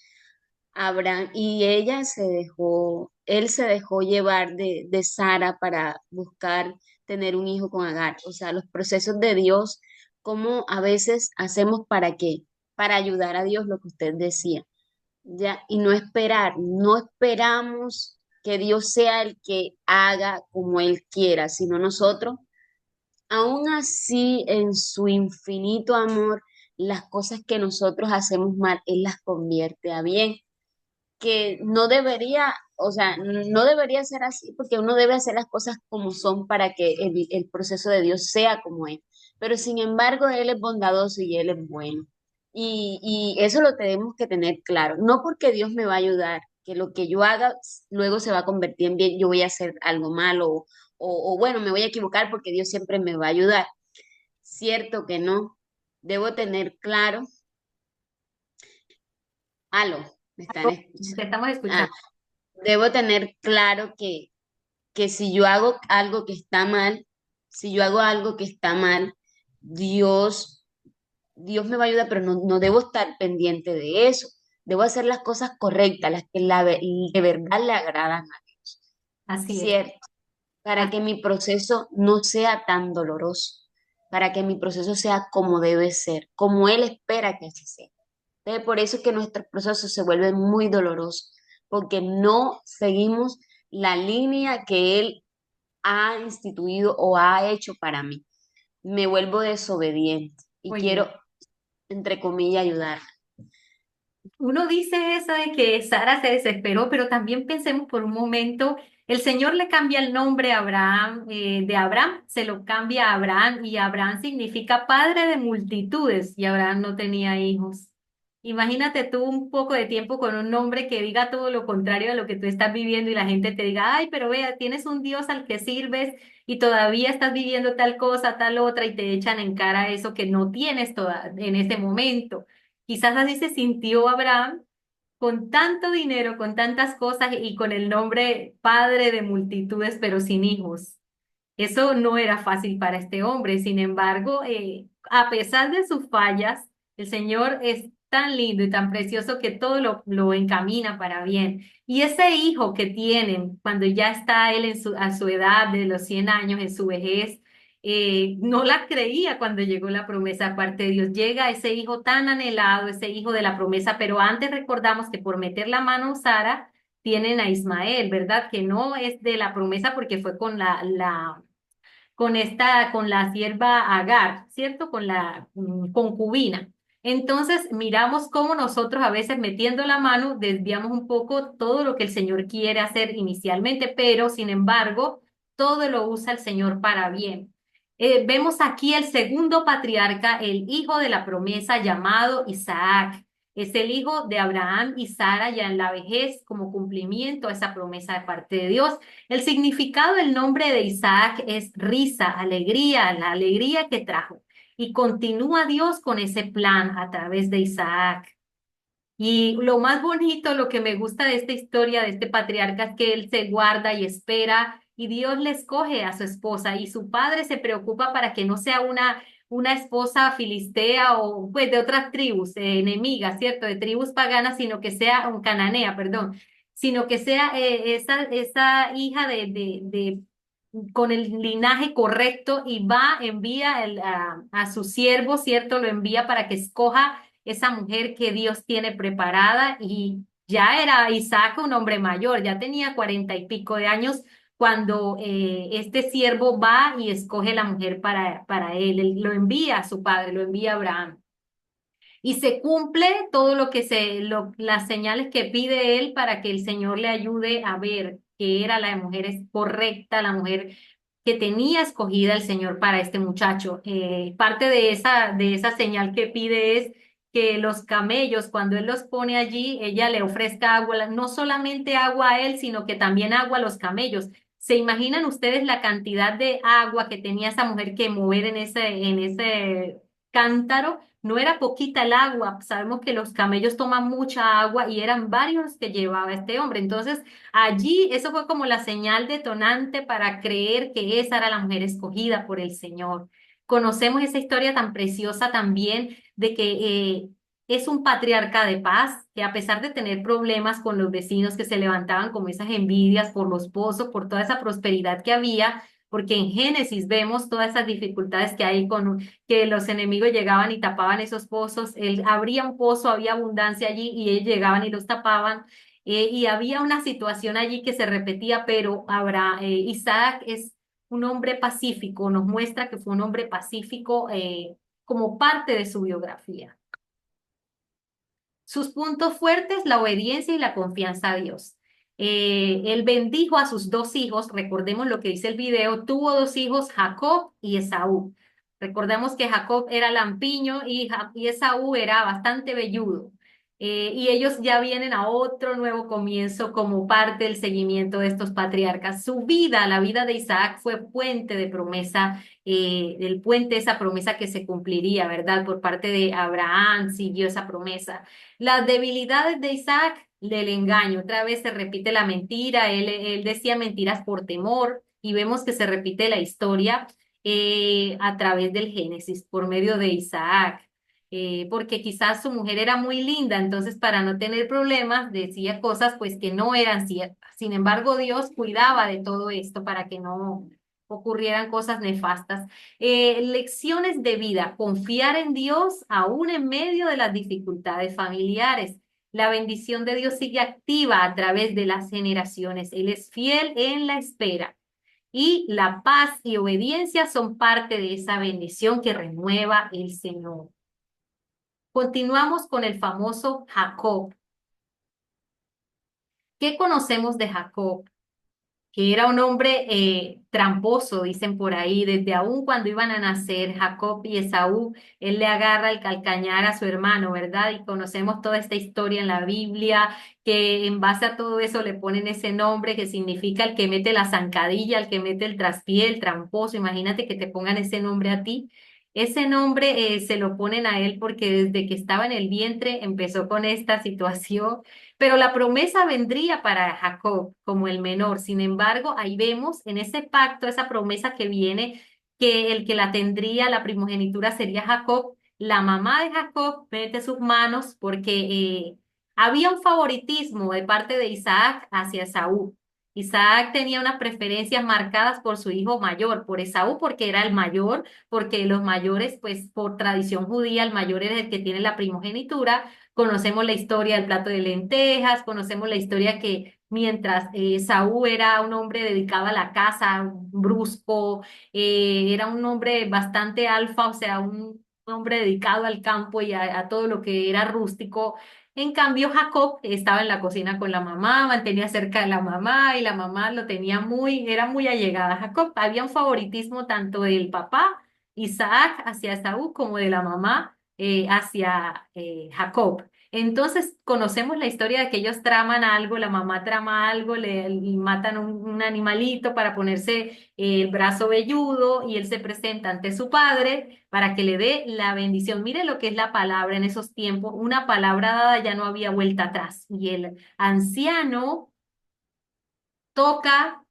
Abraham, y él se dejó llevar de Sara para buscar tener un hijo con Agar. O sea, los procesos de Dios, como a veces hacemos para qué, para ayudar a Dios, lo que usted decía, ya, y no esperar, no esperamos que Dios sea el que haga como Él quiera, sino nosotros, aún así, en su infinito amor, las cosas que nosotros hacemos mal, Él las convierte a bien que no debería, o sea, no debería ser así, porque uno debe hacer las cosas como son para que el proceso de Dios sea como es. Pero sin embargo, Él es bondadoso y Él es bueno. Y eso lo tenemos que tener claro. No porque Dios me va a ayudar, que lo que yo haga luego se va a convertir en bien, yo voy a hacer algo malo o bueno, me voy a equivocar porque Dios siempre me va a ayudar. Cierto que no. Debo tener claro, aló, ¿me están te escuchando? estamos Ah, escuchando. debo tener claro que si yo hago algo que está mal, si yo hago algo que está mal, Dios, Dios me va a ayudar, pero no debo estar pendiente de eso. Debo hacer las cosas correctas, las que de verdad le agradan a Dios. Así es. ¿Cierto? Para que mi proceso no sea tan doloroso, para que mi proceso sea como debe ser, como Él espera que así sea. Entonces, por eso es que nuestros procesos se vuelven muy dolorosos, porque no seguimos la línea que Él ha instituido o ha hecho para mí. Me vuelvo desobediente y Oye, quiero, entre comillas, ayudar. uno dice eso de que Sara se desesperó, pero también pensemos por un momento, el Señor le cambia el nombre a Abraham, de Abraham se lo cambia a Abraham y Abraham significa padre de multitudes y Abraham no tenía hijos. Imagínate tú un poco de tiempo con un nombre que diga todo lo contrario a lo que tú estás viviendo y la gente te diga, ay, pero vea, tienes un Dios al que sirves y todavía estás viviendo tal cosa, tal otra y te echan en cara eso que no tienes toda, en ese momento. Quizás así se sintió Abraham con tanto dinero, con tantas cosas y con el nombre padre de multitudes, pero sin hijos. Eso no era fácil para este hombre. Sin embargo, a pesar de sus fallas, el Señor es tan lindo y tan precioso que todo lo encamina para bien. Y ese hijo que tienen cuando ya está él a su edad de los 100 años, en su vejez, no la creía cuando llegó la promesa aparte de Dios. Llega ese hijo tan anhelado, ese hijo de la promesa, pero antes recordamos que por meter la mano Sara, tienen a Ismael, ¿verdad? Que no es de la promesa porque fue con con la sierva Agar, ¿cierto? Con la concubina. Entonces, miramos cómo nosotros a veces metiendo la mano desviamos un poco todo lo que el Señor quiere hacer inicialmente, pero sin embargo, todo lo usa el Señor para bien. Vemos aquí el segundo patriarca, el hijo de la promesa llamado Isaac. Es el hijo de Abraham y Sara ya en la vejez como cumplimiento a esa promesa de parte de Dios. El significado del nombre de Isaac es risa, alegría, la alegría que trajo. Y continúa Dios con ese plan a través de Isaac. Y lo más bonito, lo que me gusta de esta historia, de este patriarca, es que él se guarda y espera y Dios le escoge a su esposa y su padre se preocupa para que no sea una esposa filistea o pues de otras tribus enemigas, ¿cierto? De tribus paganas, sino que sea un cananea, perdón, sino que sea esa hija con el linaje correcto y envía a su siervo, ¿cierto? Lo envía para que escoja esa mujer que Dios tiene preparada y ya era Isaac un hombre mayor, ya tenía 40 y pico de años cuando este siervo va y escoge la mujer para él lo envía a su padre, lo envía a Abraham. Y se cumple todo lo que las señales que pide él para que el Señor le ayude a ver que era la mujer correcta, la mujer que tenía escogida el Señor para este muchacho. Parte de esa señal que pide es que los camellos, cuando él los pone allí, ella le ofrezca agua, no solamente agua a él, sino que también agua a los camellos. ¿Se imaginan ustedes la cantidad de agua que tenía esa mujer que mover en ese cántaro? No era poquita el agua, sabemos que los camellos toman mucha agua y eran varios que llevaba este hombre. Entonces, allí eso fue como la señal detonante para creer que esa era la mujer escogida por el Señor. Conocemos esa historia tan preciosa también de que es un patriarca de paz, que a pesar de tener problemas con los vecinos que se levantaban como esas envidias por los pozos, por toda esa prosperidad que había, porque en Génesis vemos todas esas dificultades que hay con que los enemigos llegaban y tapaban esos pozos, él abría un pozo, había abundancia allí y ellos llegaban y los tapaban, y había una situación allí que se repetía, pero Isaac es un hombre pacífico, nos muestra que fue un hombre pacífico como parte de su biografía. Sus puntos fuertes, la obediencia y la confianza a Dios. Él bendijo a sus dos hijos, recordemos lo que dice el video, tuvo dos hijos, Jacob y Esaú. Recordemos que Jacob era lampiño y Esaú era bastante velludo. Y ellos ya vienen a otro nuevo comienzo como parte del seguimiento de estos patriarcas. Su vida, la vida de Isaac, fue puente de promesa, el puente de esa promesa que se cumpliría, ¿verdad? Por parte de Abraham, siguió esa promesa. Las debilidades de Isaac, del engaño, otra vez se repite la mentira, él decía mentiras por temor y vemos que se repite la historia a través del Génesis por medio de Isaac, porque quizás su mujer era muy linda, entonces para no tener problemas decía cosas pues que no eran ciertas. Sin embargo, Dios cuidaba de todo esto para que no ocurrieran cosas nefastas. Lecciones de vida, confiar en Dios aún en medio de las dificultades familiares. La bendición de Dios sigue activa a través de las generaciones. Él es fiel en la espera. Y la paz y obediencia son parte de esa bendición que renueva el Señor. Continuamos con el famoso Jacob. ¿Qué conocemos de Jacob? Que era un hombre tramposo, dicen por ahí, desde aún cuando iban a nacer Jacob y Esaú, él le agarra el calcañar a su hermano, ¿verdad? Y conocemos toda esta historia en la Biblia, que en base a todo eso le ponen ese nombre que significa el que mete la zancadilla, el que mete el traspié, el tramposo. Imagínate que te pongan ese nombre a ti. Ese nombre se lo ponen a él porque desde que estaba en el vientre empezó con esta situación, pero la promesa vendría para Jacob como el menor. Sin embargo, ahí vemos en ese pacto, esa promesa que viene, que el que la tendría, la primogenitura sería Jacob. La mamá de Jacob mete sus manos porque había un favoritismo de parte de Isaac hacia Esaú. Isaac tenía unas preferencias marcadas por su hijo mayor, por Esaú, porque era el mayor, porque los mayores, pues por tradición judía, el mayor es el que tiene la primogenitura. Conocemos la historia del plato de lentejas, conocemos la historia que mientras Saúl era un hombre dedicado a la caza, brusco, era un hombre bastante alfa, o sea, un hombre dedicado al campo y a todo lo que era rústico. En cambio, Jacob estaba en la cocina con la mamá, mantenía cerca de la mamá y la mamá lo tenía era muy allegada a Jacob. Había un favoritismo tanto del papá, Isaac, hacia Esaú, como de la mamá hacia Jacob. Entonces conocemos la historia de que ellos traman algo, la mamá trama algo, le matan un animalito para ponerse el brazo velludo y él se presenta ante su padre para que le dé la bendición. Mire lo que es la palabra en esos tiempos, una palabra dada ya no había vuelta atrás. Y el anciano toca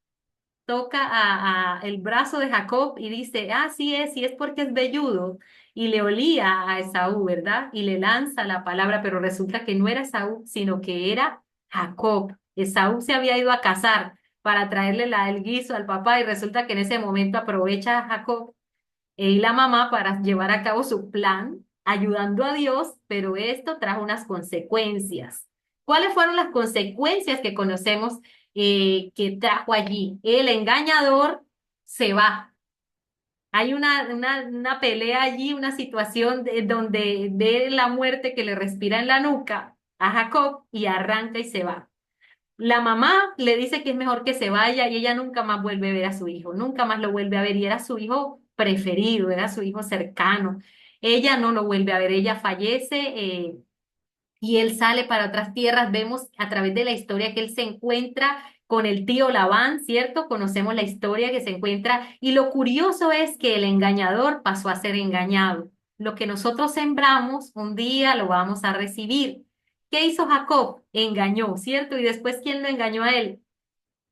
el brazo de Jacob y dice, ah, sí es porque es velludo. Y le olía a Esaú, ¿verdad? Y le lanza la palabra, pero resulta que no era Esaú, sino que era Jacob. Esaú se había ido a cazar para traerle el guiso al papá y resulta que en ese momento aprovecha a Jacob y la mamá para llevar a cabo su plan, ayudando a Dios, pero esto trajo unas consecuencias. ¿Cuáles fueron las consecuencias que conocemos que trajo allí. El engañador se va. Hay una pelea allí, una situación donde ve la muerte que le respira en la nuca a Jacob y arranca y se va. La mamá le dice que es mejor que se vaya y ella nunca más vuelve a ver a su hijo, nunca más lo vuelve a ver y era su hijo preferido, era su hijo cercano. Ella no lo vuelve a ver, ella fallece y él sale para otras tierras. Vemos a través de la historia que él se encuentra con el tío Labán, ¿cierto? Conocemos la historia que se encuentra y lo curioso es que el engañador pasó a ser engañado. Lo que nosotros sembramos, un día lo vamos a recibir. ¿Qué hizo Jacob? Engañó, ¿cierto? Y después, ¿quién lo engañó a él?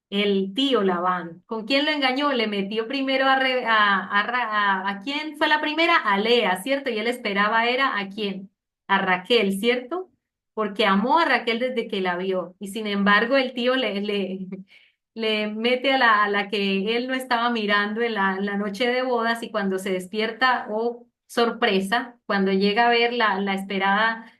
El tío Labán. ¿Con quién lo engañó? Le metió primero ¿a quién fue la primera? A Lea, ¿cierto? Y él esperaba era ¿a quién? A Raquel, ¿cierto? Porque amó a Raquel desde que la vio. Y sin embargo, el tío le mete a la que él no estaba mirando en la noche de bodas y cuando se despierta, oh, sorpresa, cuando llega a ver la esperada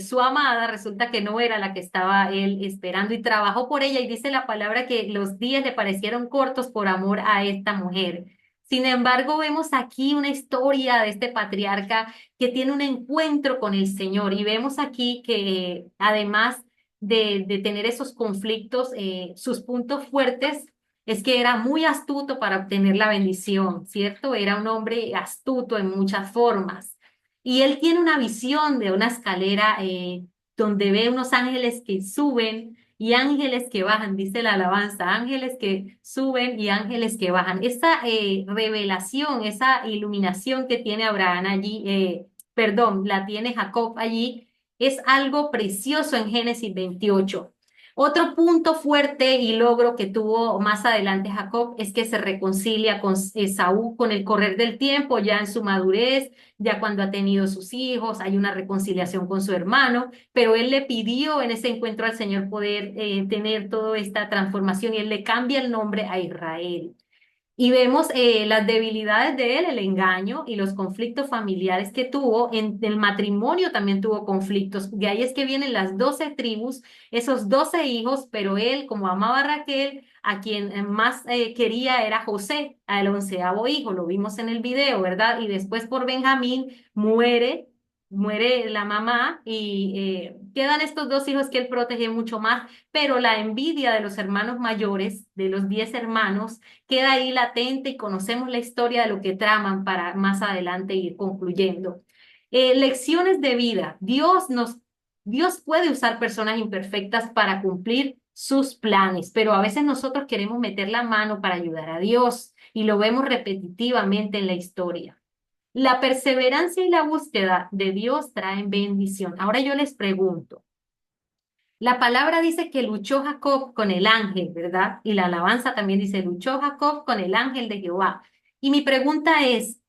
su amada, resulta que no era la que estaba él esperando y trabajó por ella y dice la palabra que los días le parecieron cortos por amor a esta mujer. Sin embargo, vemos aquí una historia de este patriarca que tiene un encuentro con el Señor y vemos aquí que además de tener esos conflictos, sus puntos fuertes es que era muy astuto para obtener la bendición, ¿cierto? Era un hombre astuto en muchas formas. Y él tiene una visión de una escalera donde ve unos ángeles que suben y ángeles que bajan, dice la alabanza, ángeles que suben y ángeles que bajan. Esa revelación, esa iluminación que tiene Abraham allí, perdón, la tiene Jacob allí, es algo precioso en Génesis 28. Otro punto fuerte y logro que tuvo más adelante Jacob es que se reconcilia con Esaú con el correr del tiempo, ya en su madurez, ya cuando ha tenido sus hijos, hay una reconciliación con su hermano, pero él le pidió en ese encuentro al Señor poder tener toda esta transformación y él le cambia el nombre a Israel. Y vemos las debilidades de él, el engaño y los conflictos familiares que tuvo. En el matrimonio también tuvo conflictos. De ahí es que vienen las 12 tribus, esos 12 hijos, pero él, como amaba a Raquel, a quien más quería era José, al onceavo hijo. Lo vimos en el video, ¿verdad? Y después por Benjamín muere la mamá y quedan estos dos hijos que él protege mucho más, pero la envidia de los hermanos mayores, de los 10 hermanos, queda ahí latente y conocemos la historia de lo que traman para más adelante ir concluyendo. Lecciones de vida. Dios puede usar personas imperfectas para cumplir sus planes, pero a veces nosotros queremos meter la mano para ayudar a Dios y lo vemos repetitivamente en la historia. La perseverancia y la búsqueda de Dios traen bendición. Ahora yo les pregunto, la palabra dice que luchó Jacob con el ángel, ¿verdad? Y la alabanza también dice, luchó Jacob con el ángel de Jehová. Y mi pregunta es,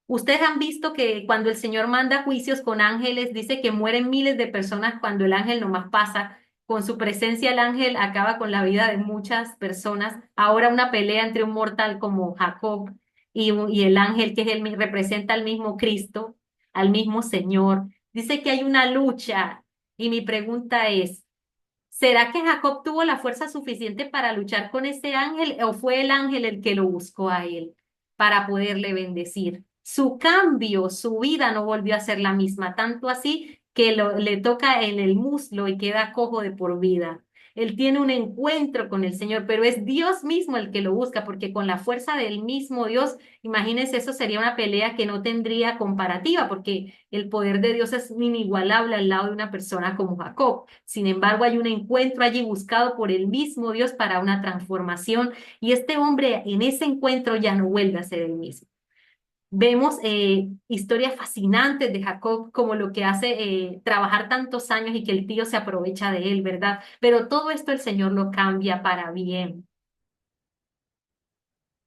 ¿ustedes han visto que cuando el Señor manda juicios con ángeles, dice que mueren miles de personas cuando el ángel nomás pasa? Con su presencia el ángel acaba con la vida de muchas personas. Ahora una pelea entre un mortal como Jacob y el ángel que es representa al mismo Cristo, al mismo Señor. Dice que hay una lucha y mi pregunta es, ¿será que Jacob tuvo la fuerza suficiente para luchar con ese ángel o fue el ángel el que lo buscó a él para poderle bendecir? Su cambio, su vida no volvió a ser la misma, tanto así que le toca en el muslo y queda cojo de por vida. Él tiene un encuentro con el Señor, pero es Dios mismo el que lo busca, porque con la fuerza del mismo Dios, imagínense, eso sería una pelea que no tendría comparativa, porque el poder de Dios es inigualable al lado de una persona como Jacob. Sin embargo, hay un encuentro allí buscado por el mismo Dios para una transformación, y este hombre en ese encuentro ya no vuelve a ser el mismo. Vemos historias fascinantes de Jacob, como lo que hace trabajar tantos años y que el tío se aprovecha de él, ¿verdad? Pero todo esto el Señor lo cambia para bien.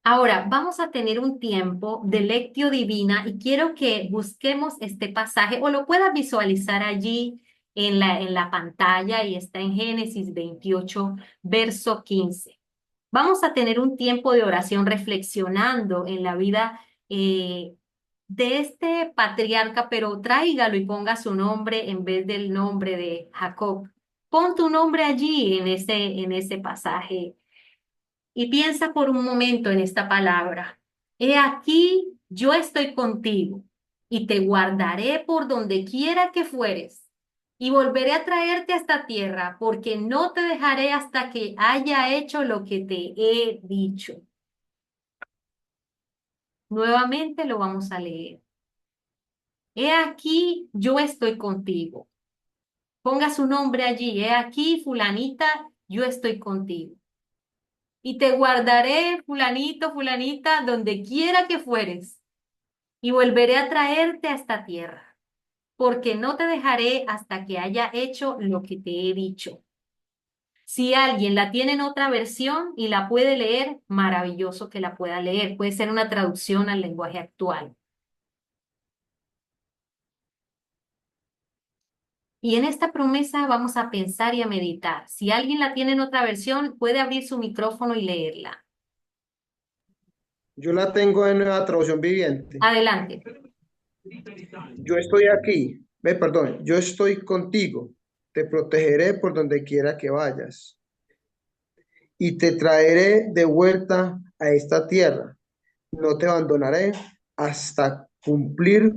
Ahora, vamos a tener un tiempo de lectio divina y quiero que busquemos este pasaje o lo puedas visualizar allí en la pantalla y está en Génesis 28, verso 15. Vamos a tener un tiempo de oración reflexionando en la vida de este patriarca, pero tráigalo y ponga su nombre en vez del nombre de Jacob. Pon tu nombre allí en ese pasaje y piensa por un momento en esta palabra. He aquí, yo estoy contigo y te guardaré por donde quiera que fueres y volveré a traerte a esta tierra porque no te dejaré hasta que haya hecho lo que te he dicho. Nuevamente lo vamos a leer. He aquí, yo estoy contigo. Ponga su nombre allí. He aquí, fulanita, yo estoy contigo. Y te guardaré, fulanito, fulanita, donde quiera que fueres. Y volveré a traerte a esta tierra, porque no te dejaré hasta que haya hecho lo que te he dicho. Si alguien la tiene en otra versión y la puede leer, maravilloso que la pueda leer. Puede ser una traducción al lenguaje actual. Y en esta promesa vamos a pensar y a meditar. Si alguien la tiene en otra versión, puede abrir su micrófono y leerla. Yo la tengo en Nueva Traducción Viviente. Adelante. Yo estoy aquí. Perdón, yo estoy contigo. Te protegeré por donde quiera que vayas. Y te traeré de vuelta a esta tierra. No te abandonaré hasta cumplir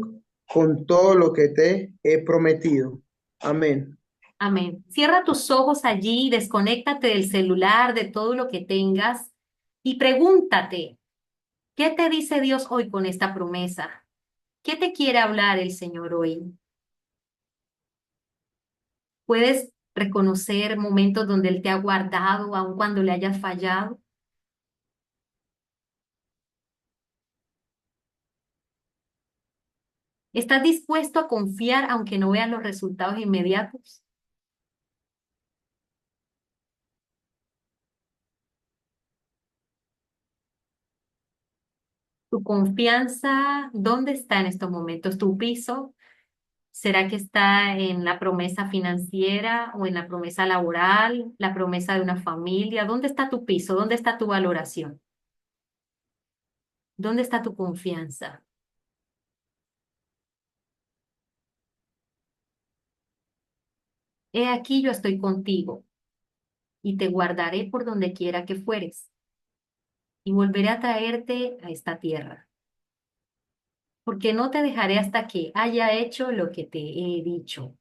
con todo lo que te he prometido. Amén. Amén. Cierra tus ojos allí, desconéctate del celular, de todo lo que tengas y pregúntate, ¿qué te dice Dios hoy con esta promesa? ¿Qué te quiere hablar el Señor hoy? ¿Puedes reconocer momentos donde Él te ha guardado, aun cuando le hayas fallado? ¿Estás dispuesto a confiar aunque no veas los resultados inmediatos? ¿Tu confianza dónde está en estos momentos? ¿Tu piso? ¿Será que está en la promesa financiera o en la promesa laboral, la promesa de una familia? ¿Dónde está tu piso? ¿Dónde está tu valoración? ¿Dónde está tu confianza? He aquí yo estoy contigo y te guardaré por donde quiera que fueres y volveré a traerte a esta tierra, porque no te dejaré hasta que haya hecho lo que te he dicho.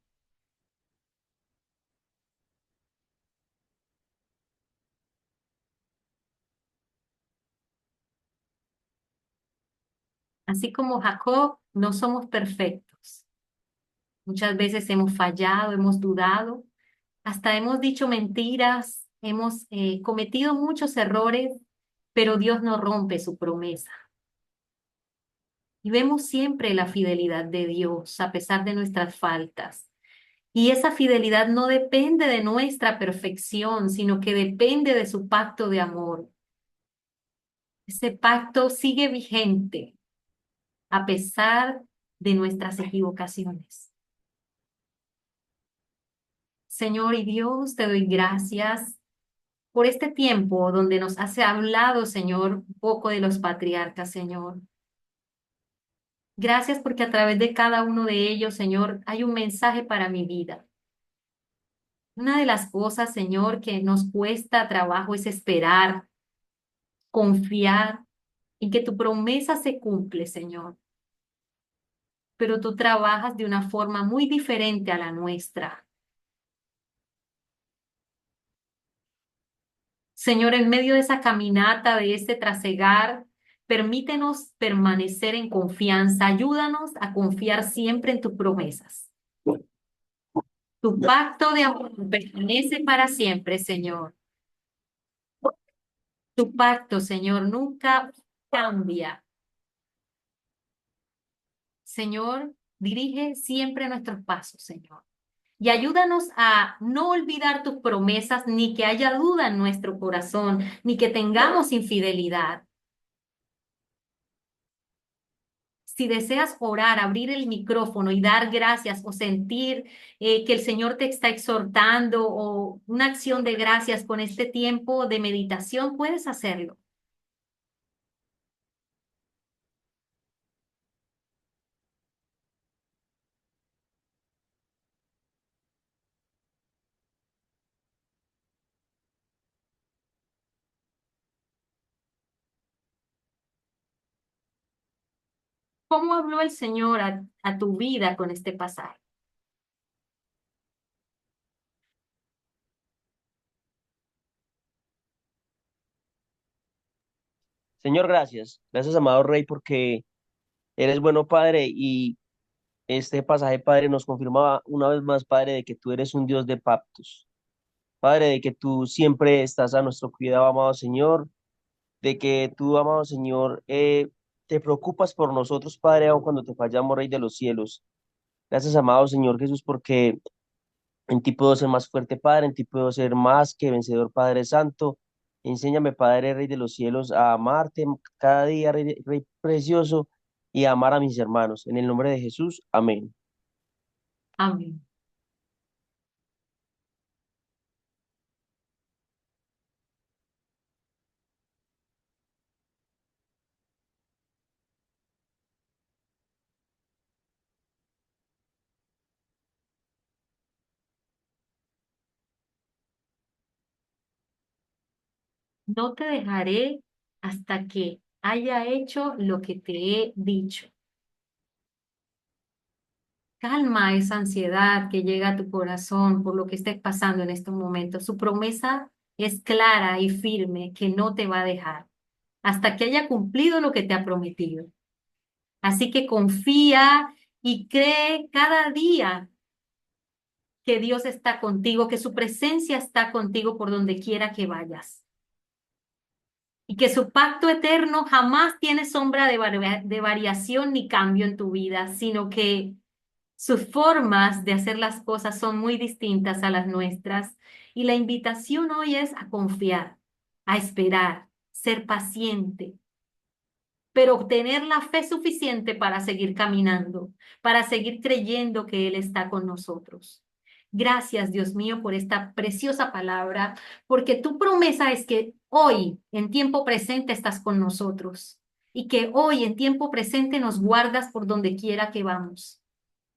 Así como Jacob, no somos perfectos. Muchas veces hemos fallado, hemos dudado, hasta hemos dicho mentiras, hemos cometido muchos errores, pero Dios no rompe su promesa. Y vemos siempre la fidelidad de Dios a pesar de nuestras faltas. Y esa fidelidad no depende de nuestra perfección, sino que depende de su pacto de amor. Ese pacto sigue vigente a pesar de nuestras equivocaciones. Señor y Dios, te doy gracias por este tiempo donde nos has hablado, Señor, un poco de los patriarcas, Señor. Gracias porque a través de cada uno de ellos, Señor, hay un mensaje para mi vida. Una de las cosas, Señor, que nos cuesta trabajo es esperar, confiar en que tu promesa se cumple, Señor. Pero tú trabajas de una forma muy diferente a la nuestra. Señor, en medio de esa caminata, de este trasegar, permítenos permanecer en confianza. Ayúdanos a confiar siempre en tus promesas. Tu pacto de amor permanece para siempre, Señor. Tu pacto, Señor, nunca cambia. Señor, dirige siempre nuestros pasos, Señor. Y ayúdanos a no olvidar tus promesas, ni que haya duda en nuestro corazón, ni que tengamos infidelidad. Si deseas orar, abrir el micrófono y dar gracias o sentir que el Señor te está exhortando o una acción de gracias con este tiempo de meditación, puedes hacerlo. ¿Cómo habló el Señor a tu vida con este pasaje? Señor, gracias. Gracias, amado Rey, porque eres bueno, Padre, y este pasaje, Padre, nos confirma una vez más, Padre, de que tú eres un Dios de pactos. Padre, de que tú siempre estás a nuestro cuidado, amado Señor, de que tú, amado Señor, te preocupas por nosotros, Padre, aun cuando te fallamos, Rey de los cielos. Gracias, amado Señor Jesús, porque en ti puedo ser más fuerte, Padre, en ti puedo ser más que vencedor, Padre Santo. Enséñame, Padre, Rey de los cielos, a amarte cada día, Rey precioso, y a amar a mis hermanos. En el nombre de Jesús, amén. Amén. No te dejaré hasta que haya hecho lo que te he dicho. Calma esa ansiedad que llega a tu corazón por lo que estés pasando en estos momentos. Su promesa es clara y firme que no te va a dejar hasta que haya cumplido lo que te ha prometido. Así que confía y cree cada día que Dios está contigo, que su presencia está contigo por donde quiera que vayas. Y que su pacto eterno jamás tiene sombra de variación ni cambio en tu vida, sino que sus formas de hacer las cosas son muy distintas a las nuestras. Y la invitación hoy es a confiar, a esperar, ser paciente, pero obtener la fe suficiente para seguir caminando, para seguir creyendo que Él está con nosotros. Gracias, Dios mío, por esta preciosa palabra, porque tu promesa es que hoy, en tiempo presente, estás con nosotros y que hoy, en tiempo presente, nos guardas por donde quiera que vamos.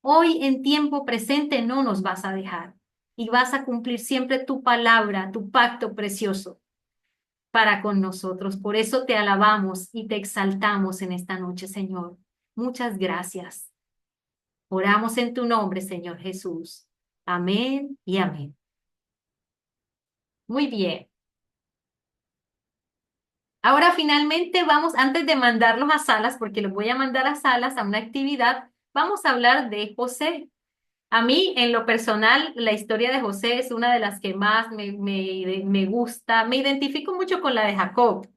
Hoy, en tiempo presente, no nos vas a dejar y vas a cumplir siempre tu palabra, tu pacto precioso para con nosotros. Por eso te alabamos y te exaltamos en esta noche, Señor. Muchas gracias. Oramos en tu nombre, Señor Jesús. Amén y amén. Muy bien. Ahora finalmente vamos, antes de mandarlos a salas, porque los voy a mandar a salas a una actividad, vamos a hablar de José. A mí, en lo personal, la historia de José es una de las que más me gusta. Me identifico mucho con la de Jacob.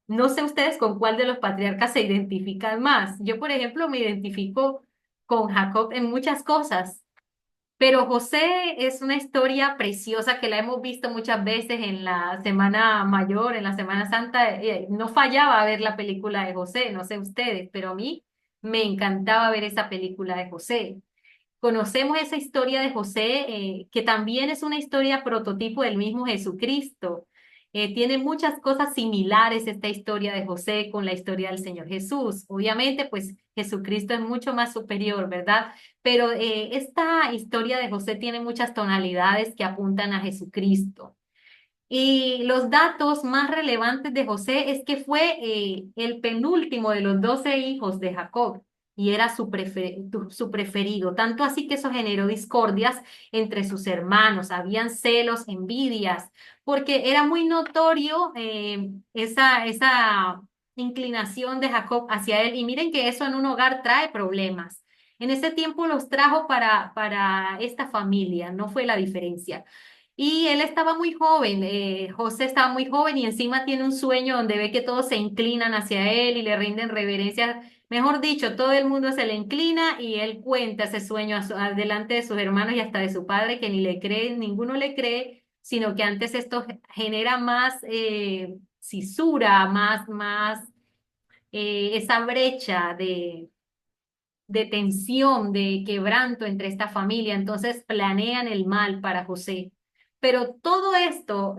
No sé ustedes con cuál de los patriarcas se identifican más. Yo, por ejemplo, me identifico con Jacob en muchas cosas, pero José es una historia preciosa que la hemos visto muchas veces en la Semana Mayor, en la Semana Santa. No fallaba ver la película de José, no sé ustedes, pero a mí me encantaba ver esa película de José. Conocemos esa historia de José, que también es una historia prototipo del mismo Jesucristo. Tiene muchas cosas similares esta historia de José con la historia del Señor Jesús. Obviamente, pues Jesucristo es mucho más superior, ¿verdad? Pero esta historia de José tiene muchas tonalidades que apuntan a Jesucristo. Y los datos más relevantes de José es que fue el penúltimo de los 12 hijos de Jacob y era su preferido, tanto así que eso generó discordias entre sus hermanos, habían celos, envidias, porque era muy notorio esa inclinación de Jacob hacia él. Y miren que eso en un hogar trae problemas. En ese tiempo los trajo para esta familia, no fue la diferencia. Y él estaba muy joven, José estaba muy joven y encima tiene un sueño donde ve que todos se inclinan hacia él y le rinden reverencia. Mejor dicho, todo el mundo se le inclina y él cuenta ese sueño delante de sus hermanos y hasta de su padre que ni le cree, ninguno le cree, sino que antes esto genera más cisura, más esa brecha de tensión, de quebranto entre esta familia. Entonces planean el mal para José. Pero todo esto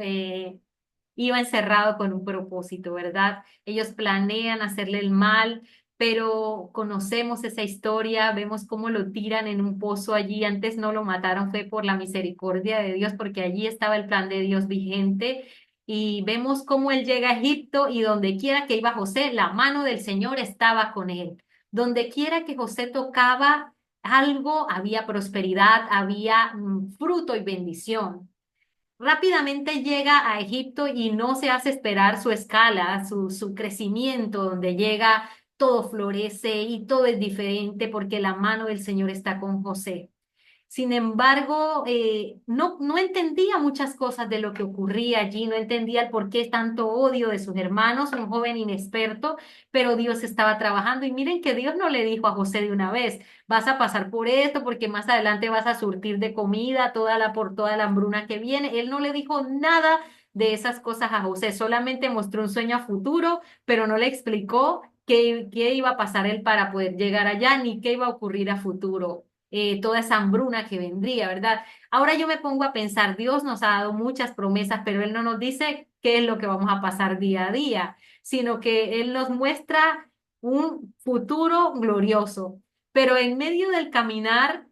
iba encerrado con un propósito, ¿verdad? Ellos planean hacerle el mal, pero conocemos esa historia, vemos cómo lo tiran en un pozo allí. Antes no lo mataron, fue por la misericordia de Dios, porque allí estaba el plan de Dios vigente. Y vemos cómo él llega a Egipto y donde quiera que iba José, la mano del Señor estaba con él. Donde quiera que José tocaba algo, había prosperidad, había fruto y bendición. Rápidamente llega a Egipto y no se hace esperar su escala, su crecimiento, donde llega, todo florece y todo es diferente porque la mano del Señor está con José. Sin embargo, no entendía muchas cosas de lo que ocurría allí, no entendía el por qué tanto odio de sus hermanos, un joven inexperto, pero Dios estaba trabajando. Y miren que Dios no le dijo a José de una vez, vas a pasar por esto porque más adelante vas a surtir de comida por toda la hambruna que viene. Él no le dijo nada de esas cosas a José, solamente mostró un sueño a futuro, pero no le explicó qué iba a pasar él para poder llegar allá, ni qué iba a ocurrir a futuro, toda esa hambruna que vendría, ¿verdad? Ahora yo me pongo a pensar, Dios nos ha dado muchas promesas, pero Él no nos dice qué es lo que vamos a pasar día a día, sino que Él nos muestra un futuro glorioso. Pero en medio del caminar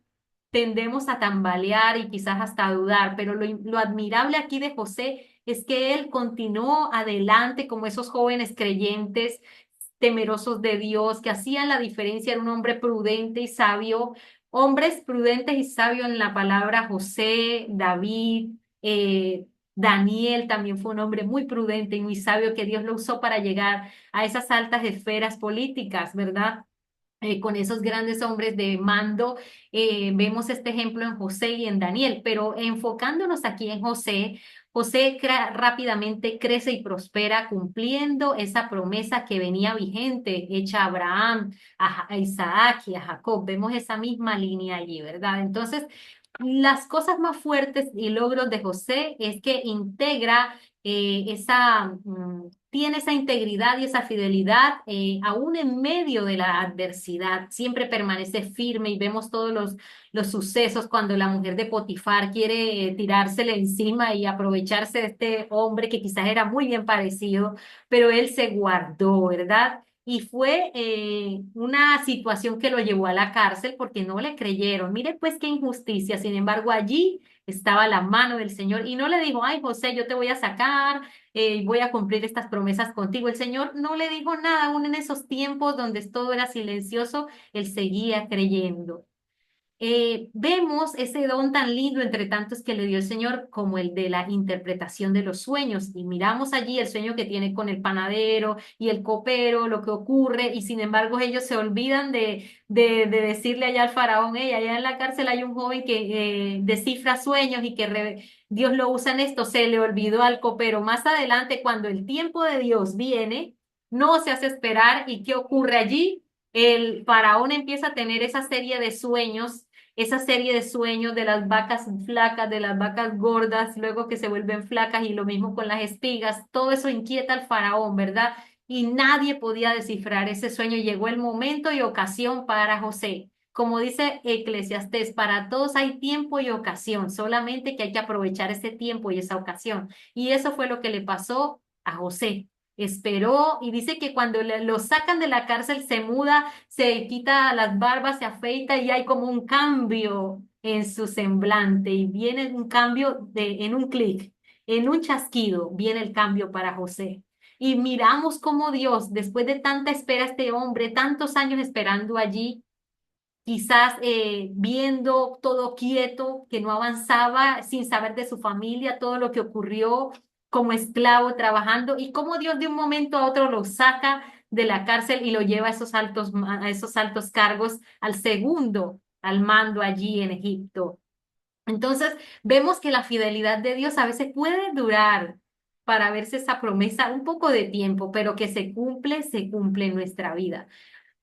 tendemos a tambalear y quizás hasta a dudar, pero lo admirable aquí de José es que él continuó adelante como esos jóvenes creyentes, temerosos de Dios, que hacían la diferencia, era un hombre prudente y sabio, hombres prudentes y sabios en la palabra José, David, Daniel también fue un hombre muy prudente y muy sabio que Dios lo usó para llegar a esas altas esferas políticas, ¿verdad? Con esos grandes hombres de mando, vemos este ejemplo en José y en Daniel, pero enfocándonos aquí en José, José rápidamente crece y prospera cumpliendo esa promesa que venía vigente, hecha a Abraham, a Isaac y a Jacob. Vemos esa misma línea allí, ¿verdad? Entonces, las cosas más fuertes y logros de José es que integra tiene esa integridad y esa fidelidad, aún en medio de la adversidad, siempre permanece firme y vemos todos los sucesos cuando la mujer de Potifar quiere tirársele encima y aprovecharse de este hombre que quizás era muy bien parecido, pero él se guardó, ¿verdad? Y fue una situación que lo llevó a la cárcel porque no le creyeron. Mire pues qué injusticia. Sin embargo, allí estaba la mano del Señor y no le dijo, ay José, yo te voy a sacar, voy a cumplir estas promesas contigo. El Señor no le dijo nada, aún en esos tiempos donde todo era silencioso, él seguía creyendo. Vemos ese don tan lindo entre tantos que le dio el Señor como el de la interpretación de los sueños y miramos allí el sueño que tiene con el panadero y el copero, lo que ocurre y sin embargo ellos se olvidan de decirle allá al faraón, hey, allá en la cárcel hay un joven que descifra sueños y que Dios lo usa en esto, se le olvidó al copero. Más adelante cuando el tiempo de Dios viene, no se hace esperar y ¿qué ocurre allí? El faraón empieza a tener esa serie de sueños de las vacas flacas, de las vacas gordas, luego que se vuelven flacas y lo mismo con las espigas, todo eso inquieta al faraón, ¿verdad? Y nadie podía descifrar ese sueño. Llegó el momento y ocasión para José. Como dice Eclesiastés, para todos hay tiempo y ocasión, solamente que hay que aprovechar ese tiempo y esa ocasión. Y eso fue lo que le pasó a José. Esperó y dice que cuando lo sacan de la cárcel se muda, se quita las barbas, se afeita y hay como un cambio en su semblante y viene un cambio en un clic, en un chasquido, viene el cambio para José. Y miramos cómo Dios, después de tanta espera, este hombre, tantos años esperando allí, quizás viendo todo quieto, que no avanzaba, sin saber de su familia, todo lo que ocurrió como esclavo trabajando, y cómo Dios de un momento a otro lo saca de la cárcel y lo lleva a esos altos cargos, al segundo, al mando allí en Egipto. Entonces, vemos que la fidelidad de Dios a veces puede durar para verse esa promesa un poco de tiempo, pero que se cumple en nuestra vida.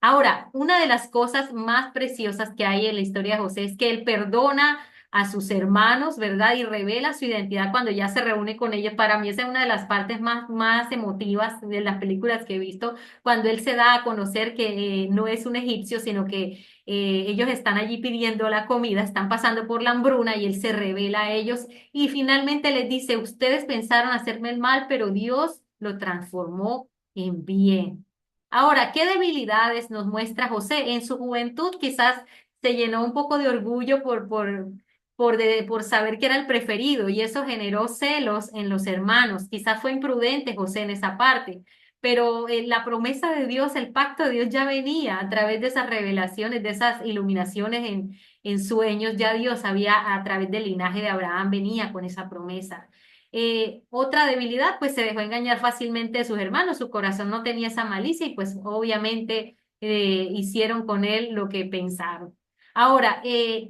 Ahora, una de las cosas más preciosas que hay en la historia de José es que él perdona a sus hermanos, ¿verdad? Y revela su identidad cuando ya se reúne con ellos. Para mí esa es una de las partes más emotivas de las películas que he visto, cuando él se da a conocer que no es un egipcio, sino que ellos están allí pidiendo la comida, están pasando por la hambruna y él se revela a ellos y finalmente les dice, ustedes pensaron hacerme el mal, pero Dios lo transformó en bien. Ahora, ¿qué debilidades nos muestra José? En su juventud quizás se llenó un poco de orgullo por saber que era el preferido y eso generó celos en los hermanos. Quizás fue imprudente José en esa parte, pero la promesa de Dios, el pacto de Dios ya venía a través de esas revelaciones, de esas iluminaciones en sueños, ya Dios había, a través del linaje de Abraham, venía con esa promesa. Otra debilidad, pues se dejó engañar fácilmente de sus hermanos, su corazón no tenía esa malicia y pues obviamente hicieron con él lo que pensaron. Ahora,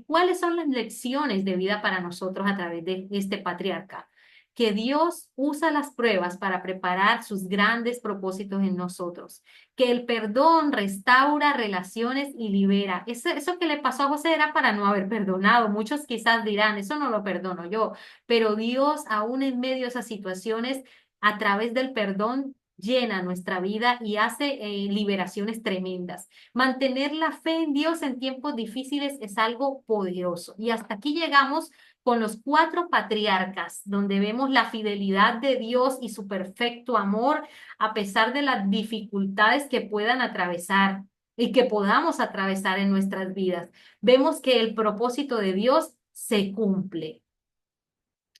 ¿cuáles son las lecciones de vida para nosotros a través de este patriarca? Que Dios usa las pruebas para preparar sus grandes propósitos en nosotros, que el perdón restaura relaciones y libera. Eso que le pasó a José era para no haber perdonado. Muchos quizás dirán, eso no lo perdono yo, pero Dios, aún en medio de esas situaciones, a través del perdón, llena nuestra vida y hace liberaciones tremendas. Mantener la fe en Dios en tiempos difíciles es algo poderoso. Y hasta aquí llegamos con los 4 patriarcas, donde vemos la fidelidad de Dios y su perfecto amor, a pesar de las dificultades que puedan atravesar y que podamos atravesar en nuestras vidas. Vemos que el propósito de Dios se cumple.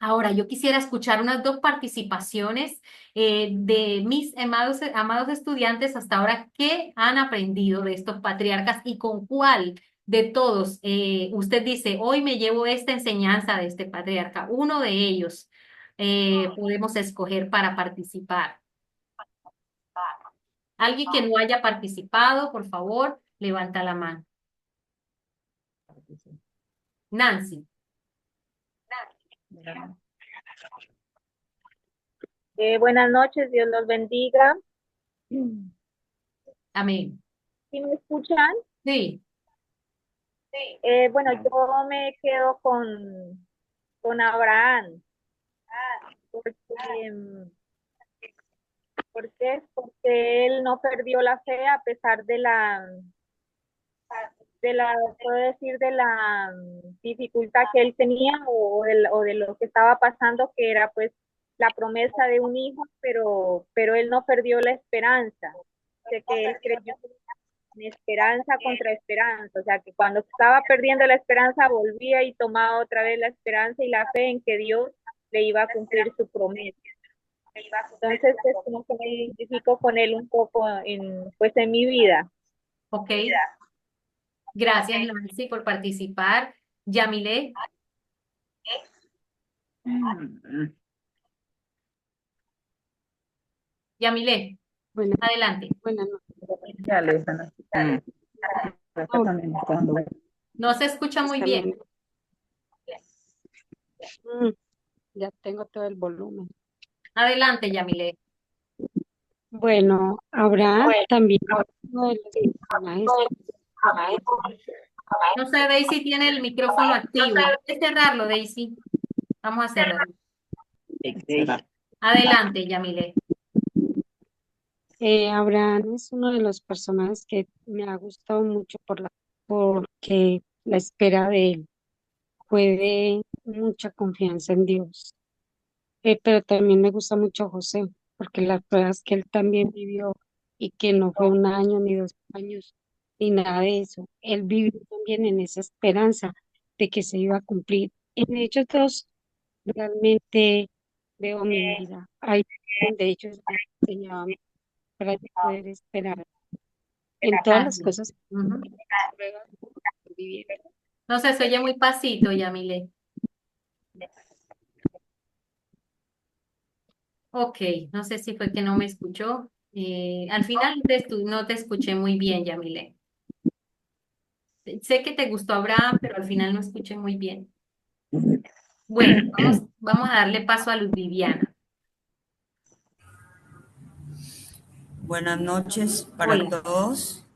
Ahora, yo quisiera escuchar unas 2 participaciones de mis amados estudiantes hasta ahora, ¿qué han aprendido de estos patriarcas y con cuál de todos usted dice, hoy me llevo esta enseñanza de este patriarca? Uno de ellos podemos escoger para participar. Alguien que no haya participado, por favor, levanta la mano. Nancy. Buenas noches, Dios los bendiga. Amén. ¿Sí me escuchan? Sí. Bueno, yo me quedo con Abraham. Porque, ¿por qué? Porque él no perdió la fe a pesar puedo decir, de la dificultad que él tenía o de lo que estaba pasando, que era pues la promesa de un hijo, pero él no perdió la esperanza. De que él creyó en esperanza contra esperanza, o sea que cuando estaba perdiendo la esperanza volvía y tomaba otra vez la esperanza y la fe en que Dios le iba a cumplir su promesa. Entonces es como que me identifico con él un poco pues en mi vida. Ok. Gracias, Nancy, por participar. Yamile. Yamile, adelante. Buenas No se escucha muy bien. Ya tengo todo el volumen. Adelante, Yamile. Bueno, Abraham también uno de los personajes. No sé, Daisy tiene el micrófono activo. Es cerrarlo, Daisy. Vamos a cerrarlo. Adelante, Yamile. Abraham es uno de los personajes que me ha gustado mucho porque la espera de él fue de mucha confianza en Dios. Pero también me gusta mucho José, porque las pruebas que él también vivió y que no fue un año ni 2 años ni nada de eso, él vivió también en esa esperanza de que se iba a cumplir. En ellos dos realmente veo mi vida. Hay de ellos me enseñaban para yo poder esperar en todas las cosas pruebas que vivir. No sé, se oye muy pasito, Yamile. Ok, no sé si fue que no me escuchó. Al final no te escuché muy bien, Yamile. Sé que te gustó Abraham, pero al final no escuché muy bien. Bueno, vamos a darle paso a Luz Viviana. Buenas noches para todos.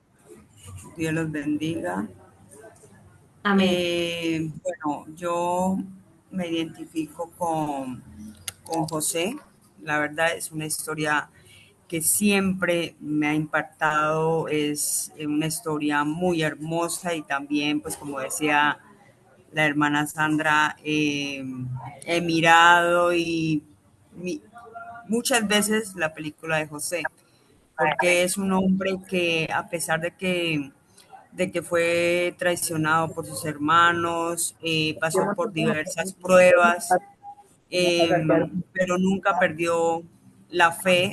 Dios los bendiga. Amén. Bueno, yo me identifico con José. La verdad es una historia que siempre me ha impactado. Es una historia muy hermosa y también, pues como decía la hermana Sandra, he mirado muchas veces la película de José, porque es un hombre que a pesar de que fue traicionado por sus hermanos, pasó por diversas pruebas, pero nunca perdió la fe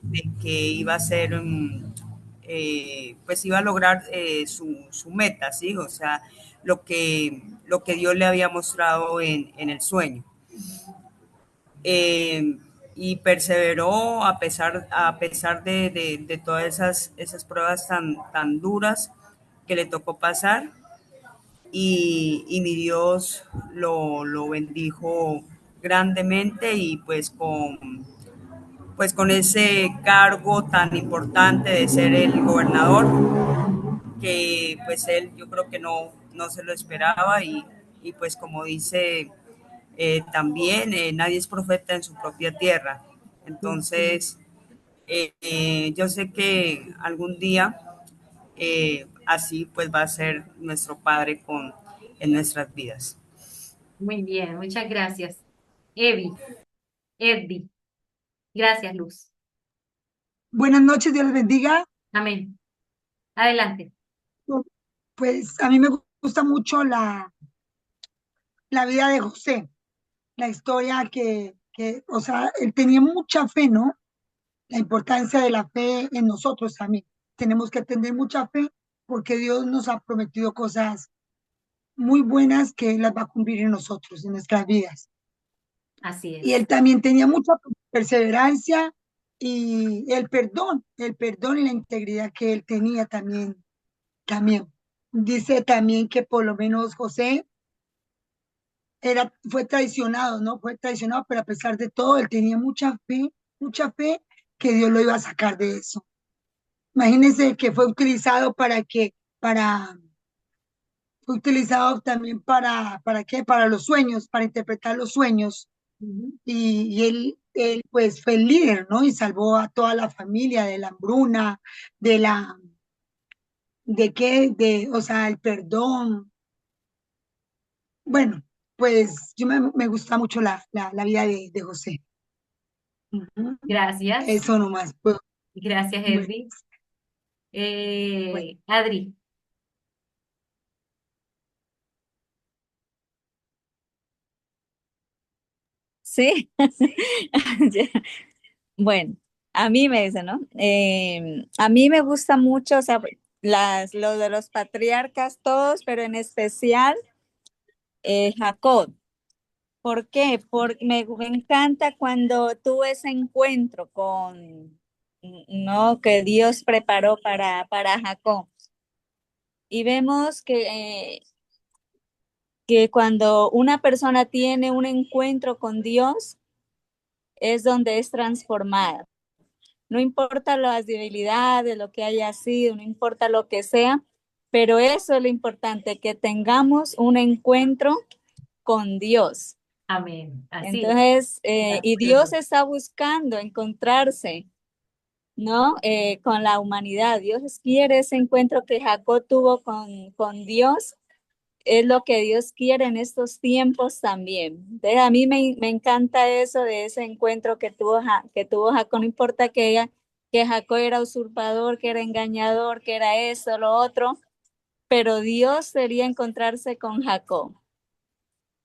de que iba a ser, pues iba a lograr su meta, ¿sí? O sea, lo que Dios le había mostrado en el sueño. Y perseveró a pesar de todas esas pruebas tan duras que le tocó pasar, y mi Dios lo bendijo grandemente, y pues con ese cargo tan importante de ser el gobernador, que pues él yo creo que no se lo esperaba, y pues como dice también, nadie es profeta en su propia tierra. Entonces, yo sé que algún día así pues va a ser nuestro Padre en nuestras vidas. Muy bien, muchas gracias. Evi, Eddi, gracias, Luz. Buenas noches, Dios les bendiga. Amén. Adelante. Pues a mí me gusta mucho la vida de José, la historia o sea, él tenía mucha fe, ¿no? La importancia de la fe en nosotros también. Tenemos que tener mucha fe porque Dios nos ha prometido cosas muy buenas que Él las va a cumplir en nosotros, en nuestras vidas. Así Y es. él también tenía mucha perseverancia y el perdón y la integridad que él tenía también. Dice también que por lo menos José fue traicionado, ¿no? Fue traicionado, pero a pesar de todo, él tenía mucha fe que Dios lo iba a sacar de eso. Imagínense que fue utilizado fue utilizado también ¿para qué? Para los sueños, para interpretar los sueños. Y él pues fue el líder, ¿no? Y salvó a toda la familia de la hambruna, o sea, el perdón. Bueno, pues me gusta mucho la vida de José. Gracias. Eso nomás. Pues, Gracias, bueno, Eddi. bueno. Adri. Sí. Bueno, a mí me dice, ¿no? A mí me gusta mucho, o sea, lo de los patriarcas todos, pero en especial Jacob. ¿Por qué? Porque me encanta cuando tuve ese encuentro ¿no? Que Dios preparó para Jacob. Y vemos que cuando una persona tiene un encuentro con Dios, es donde es transformada. No importa las debilidades, lo que haya sido, no importa lo que sea, pero eso es lo importante, que tengamos un encuentro con Dios. Amén. Así es. Entonces, y Dios está buscando encontrarse, ¿no? Con la humanidad. Dios quiere ese encuentro que Jacob tuvo con Dios. Es lo que Dios quiere en estos tiempos también. Entonces, a mí me encanta eso de ese encuentro que tuvo Jacob. No importa que Jacob era usurpador, que era engañador, que era eso, lo otro, pero Dios quería encontrarse con Jacob.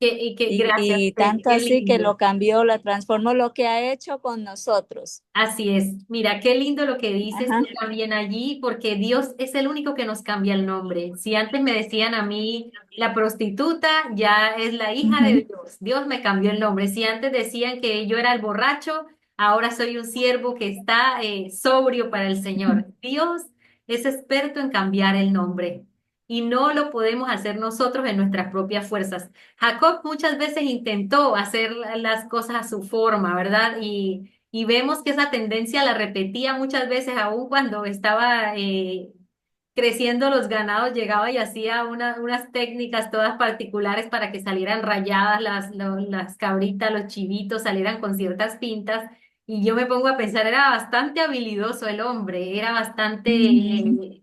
Gracias, Y Eddi, tanto qué así que lindo. lo cambió, lo transformó, lo que ha hecho con nosotros. Así es. Mira, qué lindo lo que dices Ajá. tú también allí, porque Dios es el único que nos cambia el nombre. Si antes me decían a mí la prostituta, ya es la hija de Ujú. Dios. Dios me cambió el nombre. Si antes decían que yo era el borracho, ahora soy un siervo que está sobrio para el Señor. Dios es experto en cambiar el nombre y no lo podemos hacer nosotros en nuestras propias fuerzas. Jacob muchas veces intentó hacer las cosas a su forma, ¿verdad? Y vemos que esa tendencia la repetía muchas veces, aún cuando estaba creciendo los ganados, llegaba y hacía unas técnicas todas particulares para que salieran rayadas las cabritas, los chivitos, salieran con ciertas pintas. Y yo me pongo a pensar, era bastante habilidoso el hombre, era bastante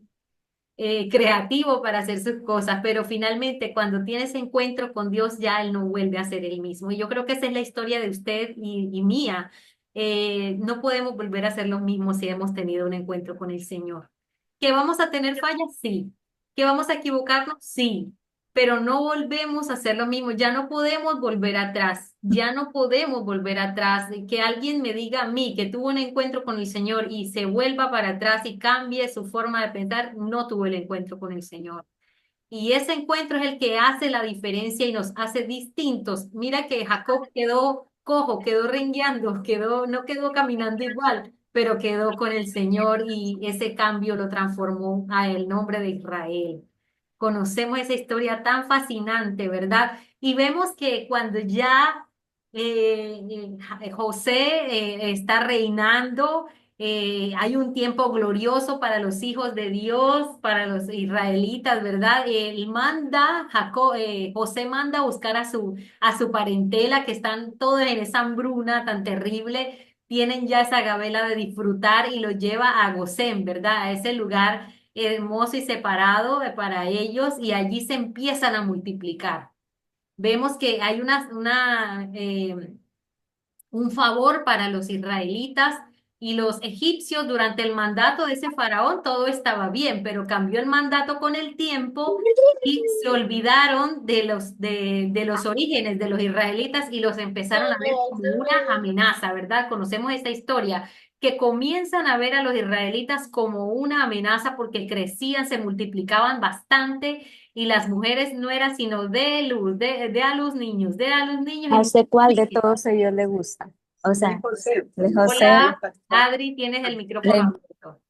creativo para hacer sus cosas, pero finalmente cuando tiene ese encuentro con Dios ya él no vuelve a ser el mismo. Y yo creo que esa es la historia de usted y mía. No podemos volver a ser los mismos si hemos tenido un encuentro con el Señor. ¿Que vamos a tener fallas? Sí. ¿Que vamos a equivocarnos? Sí. pero no volvemos a hacer lo mismo, ya no podemos volver atrás, ya no podemos volver atrás. Que alguien me diga a mí que tuvo un encuentro con el Señor y se vuelva para atrás y cambie su forma de pensar, no tuvo el encuentro con el Señor. Y ese encuentro es el que hace la diferencia y nos hace distintos. Mira que Jacob quedó cojo, quedó rengueando, no quedó caminando igual, pero quedó con el Señor y ese cambio lo transformó a el nombre de Israel. Conocemos esa historia tan fascinante, ¿verdad? Y vemos que cuando ya José está reinando, hay un tiempo glorioso para los hijos de Dios, para los israelitas, ¿verdad? José manda a buscar a su parentela, que están todos en esa hambruna tan terrible, tienen ya esa gabela de disfrutar y lo lleva a Gosén, ¿verdad? A ese lugar hermoso y separado para ellos y allí se empiezan a multiplicar. Vemos que hay un favor para los israelitas y los egipcios durante el mandato de ese faraón todo estaba bien, pero cambió el mandato con el tiempo y se olvidaron de los orígenes de los israelitas y los empezaron a ver como una amenaza, ¿verdad? Conocemos esta historia, que comienzan a ver a los israelitas como una amenaza porque crecían, se multiplicaban bastante y las mujeres no eran sino de a luz niños, de a luz niños. ¿A usted cuál de todos ellos le gusta? O sea, de José. Hola, Adri, tienes el micrófono abierto.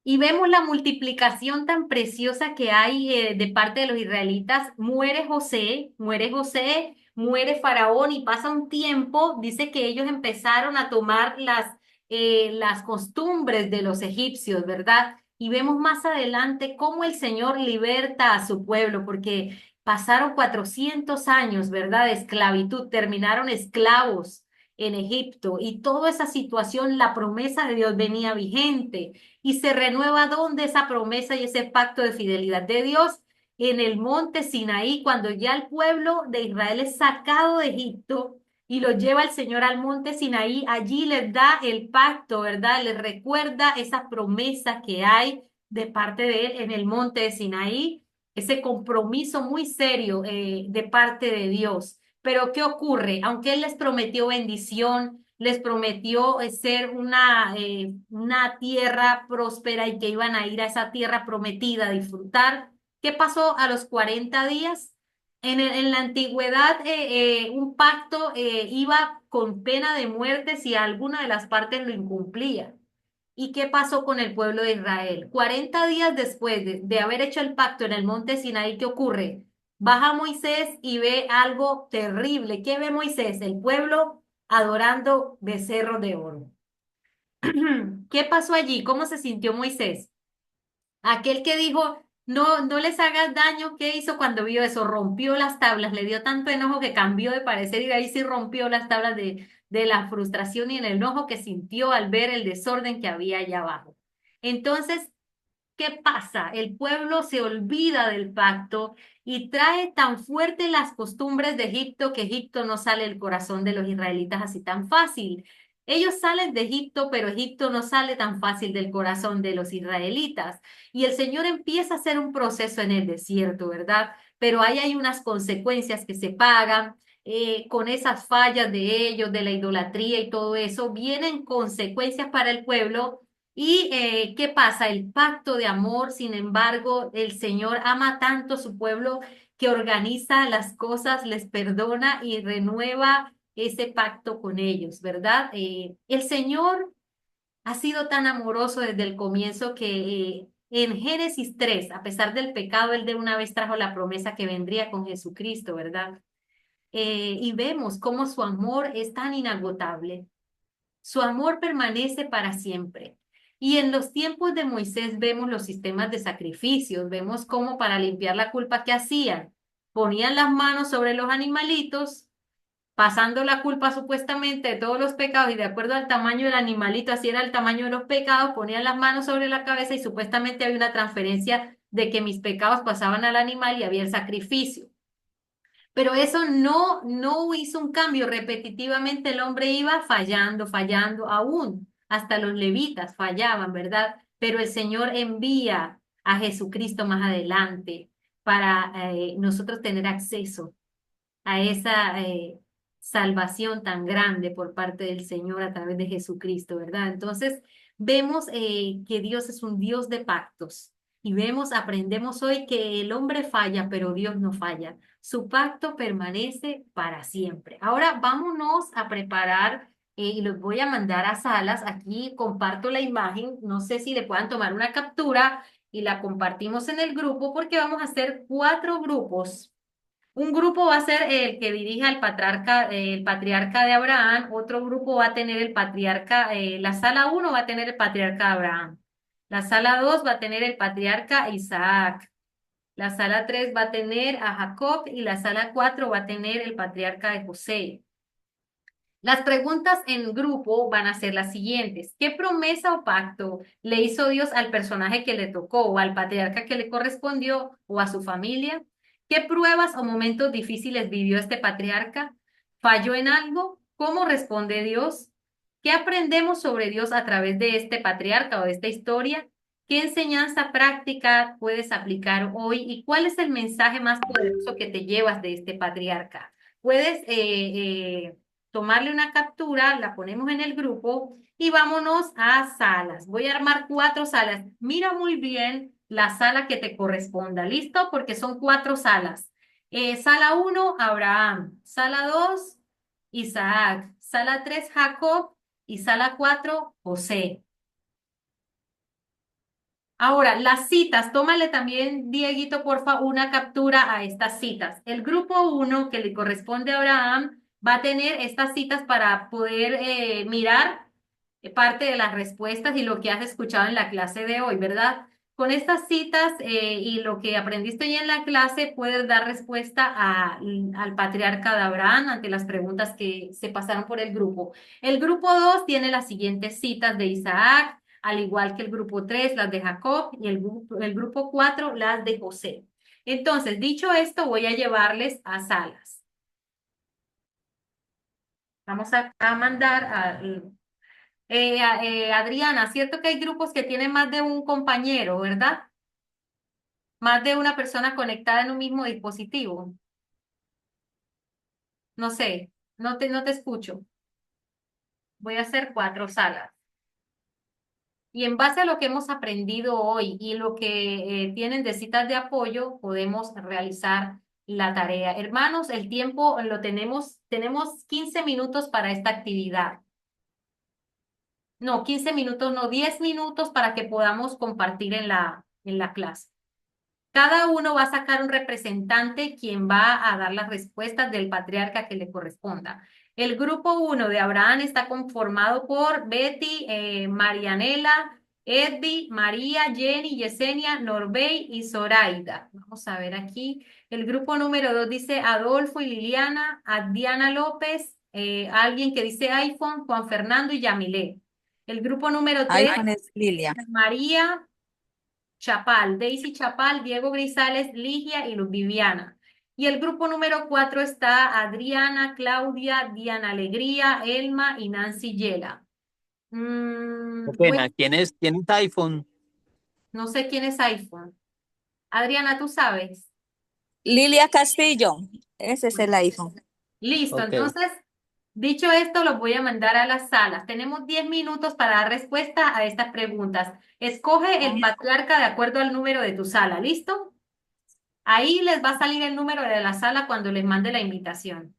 Y vemos la multiplicación tan preciosa que hay de parte de los israelitas. Muere Faraón y pasa un tiempo. Dice que ellos empezaron a tomar las costumbres de los egipcios, ¿verdad? Y vemos más adelante cómo el Señor liberta a su pueblo, porque pasaron 400 años, ¿verdad? De esclavitud, terminaron esclavos en Egipto y toda esa situación, la promesa de Dios venía vigente y se renueva donde esa promesa y ese pacto de fidelidad de Dios en el monte Sinaí, cuando ya el pueblo de Israel es sacado de Egipto y lo lleva el Señor al monte Sinaí, allí les da el pacto, ¿verdad? Les recuerda esa promesa que hay de parte de él en el monte de Sinaí, ese compromiso muy serio de parte de Dios. Pero ¿qué ocurre? Aunque Él les prometió bendición, les prometió ser una tierra próspera y que iban a ir a esa tierra prometida a disfrutar, ¿qué pasó a los 40 días? En la antigüedad, un pacto iba con pena de muerte si alguna de las partes lo incumplía. ¿Y qué pasó con el pueblo de Israel? 40 días después de haber hecho el pacto en el monte Sinaí, ¿qué ocurre? Baja Moisés y ve algo terrible. ¿Qué ve Moisés? El pueblo adorando becerros de oro. ¿Qué pasó allí? ¿Cómo se sintió Moisés? Aquel que dijo, no les hagas daño, ¿qué hizo cuando vio eso? Rompió las tablas, le dio tanto enojo que cambió de parecer y de ahí sí rompió las tablas de la frustración y el enojo que sintió al ver el desorden que había allá abajo. Entonces, ¿qué pasa? El pueblo se olvida del pacto y trae tan fuerte las costumbres de Egipto que Egipto no sale del corazón de los israelitas así tan fácil. Ellos salen de Egipto, pero Egipto no sale tan fácil del corazón de los israelitas. Y el Señor empieza a hacer un proceso en el desierto, ¿verdad? Pero ahí hay unas consecuencias que se pagan. Con esas fallas de ellos, de la idolatría y todo eso, vienen consecuencias para el pueblo. ¿Y qué pasa? El pacto de amor, sin embargo, el Señor ama tanto a su pueblo que organiza las cosas, les perdona y renueva ese pacto con ellos, ¿verdad? El Señor ha sido tan amoroso desde el comienzo que en Génesis 3, a pesar del pecado, Él de una vez trajo la promesa que vendría con Jesucristo, ¿verdad? Y vemos cómo su amor es tan inagotable. Su amor permanece para siempre. Y en los tiempos de Moisés vemos los sistemas de sacrificios, vemos cómo para limpiar la culpa que hacían, ponían las manos sobre los animalitos, pasando la culpa supuestamente de todos los pecados y de acuerdo al tamaño del animalito, así era el tamaño de los pecados, ponían las manos sobre la cabeza y supuestamente había una transferencia de que mis pecados pasaban al animal y había el sacrificio. Pero eso no hizo un cambio. Repetitivamente el hombre iba fallando aún. Hasta los levitas fallaban, ¿verdad? Pero el Señor envía a Jesucristo más adelante. para nosotros tener acceso a esa salvación tan grande por parte del Señor a través de Jesucristo, ¿verdad? Entonces, vemos que Dios es un Dios de pactos y vemos, aprendemos hoy que el hombre falla, pero Dios no falla. Su pacto permanece para siempre. Ahora vámonos a preparar y los voy a mandar a salas. Aquí comparto la imagen. No sé si le puedan tomar una captura y la compartimos en el grupo porque vamos a hacer 4 grupos. Un grupo va a ser el que dirija el patriarca de Abraham, otro grupo va a tener el patriarca, la sala 1 va a tener el patriarca Abraham, la sala 2 va a tener el patriarca Isaac, la sala 3 va a tener a Jacob y la sala 4 va a tener el patriarca de José. Las preguntas en grupo van a ser las siguientes. ¿Qué promesa o pacto le hizo Dios al personaje que le tocó o al patriarca que le correspondió o a su familia? ¿Qué pruebas o momentos difíciles vivió este patriarca? ¿Falló en algo? ¿Cómo responde Dios? ¿Qué aprendemos sobre Dios a través de este patriarca o de esta historia? ¿Qué enseñanza práctica puedes aplicar hoy? ¿Y cuál es el mensaje más poderoso que te llevas de este patriarca? Puedes tomarle una captura, la ponemos en el grupo y vámonos a salas. Voy a armar 4 salas. Mira muy bien la sala que te corresponda, ¿listo? Porque son 4 salas. Sala 1, Abraham. Sala 2, Isaac. Sala 3, Jacob. Y sala 4, José. Ahora, las citas, tómale también, Dieguito, porfa, una captura a estas citas. El grupo 1, que le corresponde a Abraham, va a tener estas citas para poder mirar parte de las respuestas y lo que has escuchado en la clase de hoy, ¿verdad? Con estas citas y lo que aprendiste hoy en la clase, puedes dar respuesta al patriarca de Abraham ante las preguntas que se pasaron por el grupo. El grupo 2 tiene las siguientes citas de Isaac, al igual que el grupo 3, las de Jacob, y el grupo 4, las de José. Entonces, dicho esto, voy a llevarles a salas. Vamos a mandar a... Adriana, ¿cierto que hay grupos que tienen más de un compañero, verdad? Más de una persona conectada en un mismo dispositivo. No sé, no te escucho. Voy a hacer 4 salas. Y en base a lo que hemos aprendido hoy y lo que tienen de citas de apoyo, podemos realizar la tarea. Hermanos, el tiempo lo tenemos 15 minutos para esta actividad. No, 15 minutos, no, 10 minutos para que podamos compartir en la clase. Cada uno va a sacar un representante quien va a dar las respuestas del patriarca que le corresponda. El grupo 1 de Abraham está conformado por Betty, Marianela, Edby, María, Jenny, Yesenia, Norbey y Zoraida. Vamos a ver aquí. El grupo número 2 dice Adolfo y Liliana, Diana López, alguien que dice iPhone, Juan Fernando y Yamilé. El grupo número 3, iPhone es Lilia. María Chapal, Daisy Chapal, Diego Grisales, Ligia y Luz Viviana. Y el grupo número 4 está Adriana, Claudia, Diana Alegría, Elma y Nancy Yela. Qué pena, ¿quién es iPhone? No sé quién es iPhone. Adriana, ¿tú sabes? Lilia Castillo, ese es el iPhone. Listo, Ok. entonces, dicho esto, los voy a mandar a las salas. Tenemos 10 minutos para dar respuesta a estas preguntas. Escoge el patriarca de acuerdo al número de tu sala, ¿listo? Ahí les va a salir el número de la sala cuando les mande la invitación.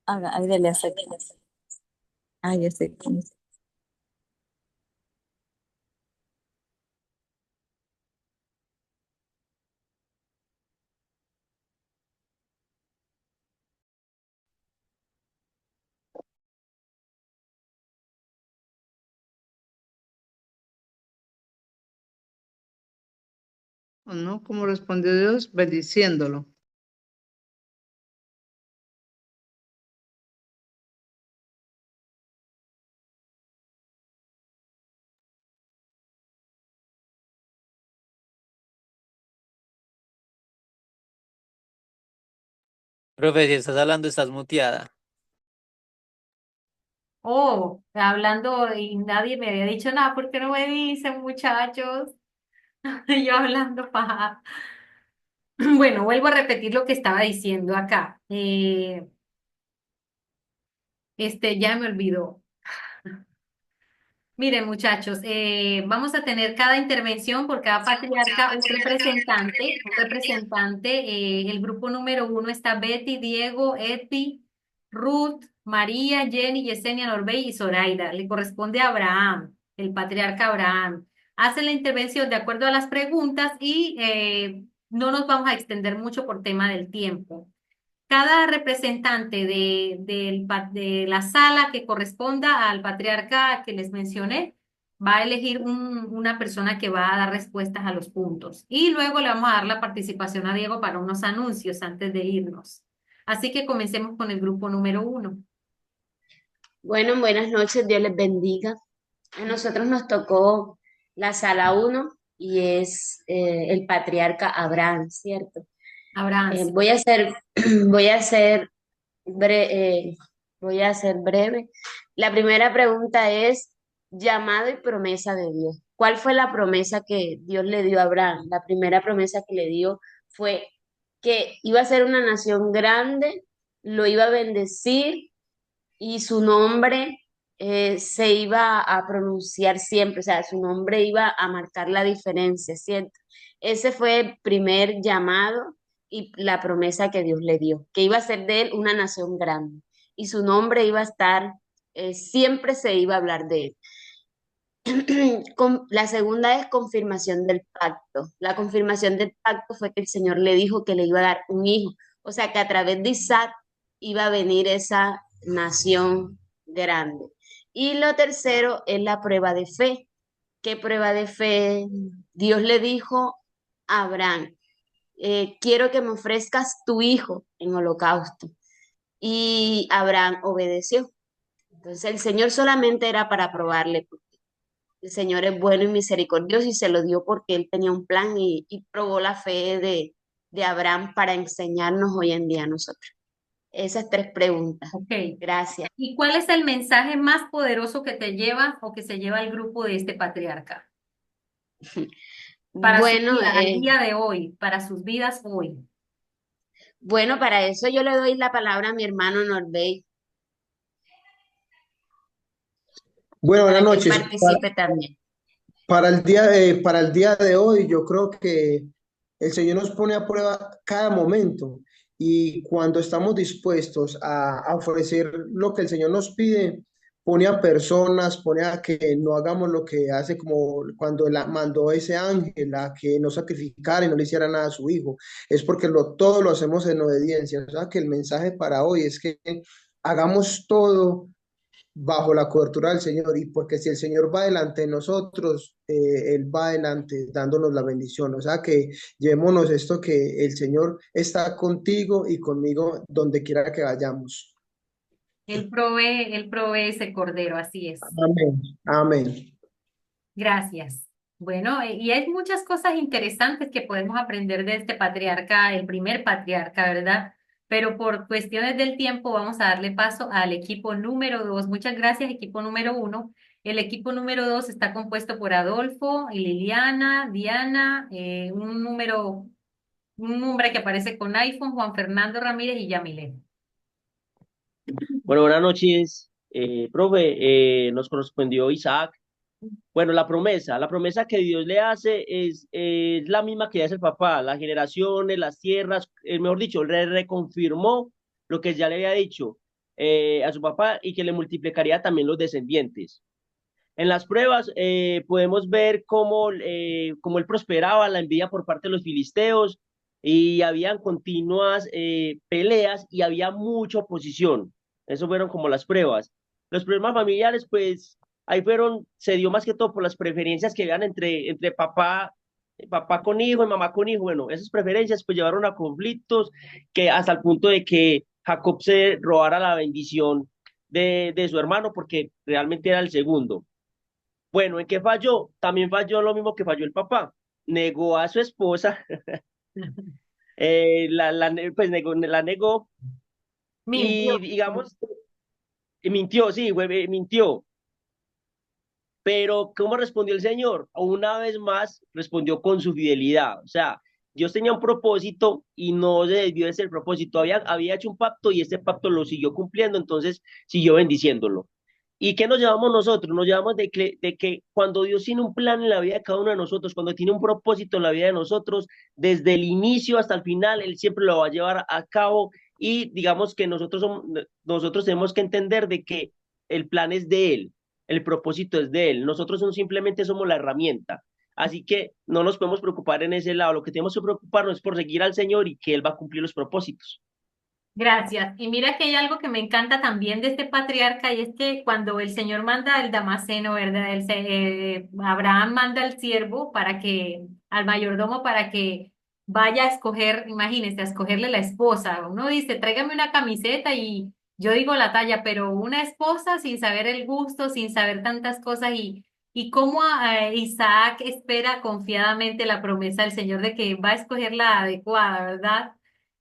Ahí dele aceptar. Ahí estoy. ¿No? ¿Cómo respondió Dios? Bendiciéndolo. Profe, si estás hablando, estás muteada. Oh, hablando y nadie me había dicho nada, ¿por qué no me dicen, muchachos? Yo hablando paja. Bueno, vuelvo a repetir lo que estaba diciendo acá. Ya me olvidó. Miren, muchachos, vamos a tener cada intervención por cada patriarca un representante, el grupo número 1 está Betty, Diego, Edpi, Ruth, María, Jenny, Yesenia, Norbey y Zoraida. Le corresponde a Abraham, el patriarca Abraham. Hace la intervención de acuerdo a las preguntas y no nos vamos a extender mucho por tema del tiempo. Cada representante de la sala que corresponda al patriarca que les mencioné va a elegir una persona que va a dar respuestas a los puntos. Y luego le vamos a dar la participación a Diego para unos anuncios antes de irnos. Así que comencemos con el grupo número 1. Bueno, buenas noches, Dios les bendiga. A nosotros nos tocó la sala 1 y es el patriarca Abraham, ¿cierto? Abraham. Sí. Voy a ser, voy a ser voy a ser breve. La primera pregunta es llamado y promesa de Dios. ¿Cuál fue la promesa que Dios le dio a Abraham? La primera promesa que le dio fue que iba a ser una nación grande, lo iba a bendecir y su nombre se iba a pronunciar siempre, o sea, su nombre iba a marcar la diferencia, ¿cierto? Ese fue el primer llamado y la promesa que Dios le dio, que iba a ser de él una nación grande y su nombre iba a estar, siempre se iba a hablar de él. La segunda es confirmación del pacto. La confirmación del pacto fue que el Señor le dijo que le iba a dar un hijo, o sea que a través de Isaac iba a venir esa nación grande. Y lo tercero es la prueba de fe. ¿Qué prueba de fe? Dios le dijo a Abraham, quiero que me ofrezcas tu hijo en holocausto. Y Abraham obedeció. Entonces el Señor solamente era para probarle. El Señor es bueno y misericordioso y se lo dio porque Él tenía un plan y probó la fe de Abraham para enseñarnos hoy en día a nosotros. Esas 3 preguntas. Ok. Gracias. ¿Y cuál es el mensaje más poderoso que te lleva o que se lleva el grupo de este patriarca? Para su Bueno, vida, al día de hoy, para sus vidas hoy. bueno, para eso yo le doy la palabra a mi hermano Norbey Bueno, buenas para que él noches. participe también. Para el día de hoy, yo creo que el Señor nos pone a prueba cada momento y cuando estamos dispuestos a ofrecer lo que el Señor nos pide, pone a personas, pone a que no hagamos lo que hace como cuando mandó ese ángel a que no sacrificara y no le hiciera nada a su hijo. Es porque todo lo hacemos en obediencia. O sea, que el mensaje para hoy es que hagamos todo bajo la cobertura del Señor, y porque si el Señor va delante de nosotros, Él va adelante dándonos la bendición. O sea que llevémonos esto, que el Señor está contigo y conmigo donde quiera que vayamos. Él provee ese cordero, así es. Amén, amén. Gracias. Bueno, y hay muchas cosas interesantes que podemos aprender de este patriarca, el primer patriarca, ¿verdad? Pero por cuestiones del tiempo vamos a darle paso al equipo número 2. Muchas gracias, equipo número 1. El equipo número 2 está compuesto por Adolfo, y Liliana, Diana, un nombre que aparece con iPhone, Juan Fernando Ramírez y Yamile. Bueno, buenas noches, profe. Nos correspondió Isaac. Bueno, la promesa que Dios le hace es la misma que hace el papá, las generaciones, las tierras, mejor dicho, le reconfirmó lo que ya le había dicho a su papá y que le multiplicaría también los descendientes. En las pruebas podemos ver cómo él prosperaba, la envidia por parte de los filisteos y habían continuas peleas y había mucha oposición. Eso fueron como las pruebas. Los problemas familiares, pues ahí se dio más que todo por las preferencias que habían entre papá con hijo y mamá con hijo. Bueno, esas preferencias pues llevaron a conflictos que hasta el punto de que Jacob se robara la bendición de su hermano porque realmente era el segundo. Bueno, ¿en qué falló? También falló lo mismo que falló el papá. Negó a su esposa, la negó Mintió. y digamos, mintió, sí, mintió. Pero ¿cómo respondió el Señor? Una vez más respondió con su fidelidad. O sea, Dios tenía un propósito y no se desvió de ese propósito. Había hecho un pacto y ese pacto lo siguió cumpliendo, entonces siguió bendiciéndolo. ¿Y qué nos llevamos nosotros? Nos llevamos de que cuando Dios tiene un plan en la vida de cada uno de nosotros, cuando tiene un propósito en la vida de nosotros, desde el inicio hasta el final, Él siempre lo va a llevar a cabo y digamos que nosotros tenemos que entender de que el plan es de Él, el propósito es de Él, nosotros simplemente somos la herramienta. Así que no nos podemos preocupar en ese lado, lo que tenemos que preocuparnos es por seguir al Señor y que Él va a cumplir los propósitos. Gracias. Y mira que hay algo que me encanta también de este patriarca y es que cuando el Señor manda al Damaseno, ¿verdad? Abraham manda al siervo al mayordomo para que vaya a escoger, imagínese, a escogerle la esposa. Uno dice, tráigame una camiseta y yo digo la talla, pero una esposa sin saber el gusto, sin saber tantas cosas y cómo Isaac espera confiadamente la promesa del Señor de que va a escoger la adecuada, ¿verdad?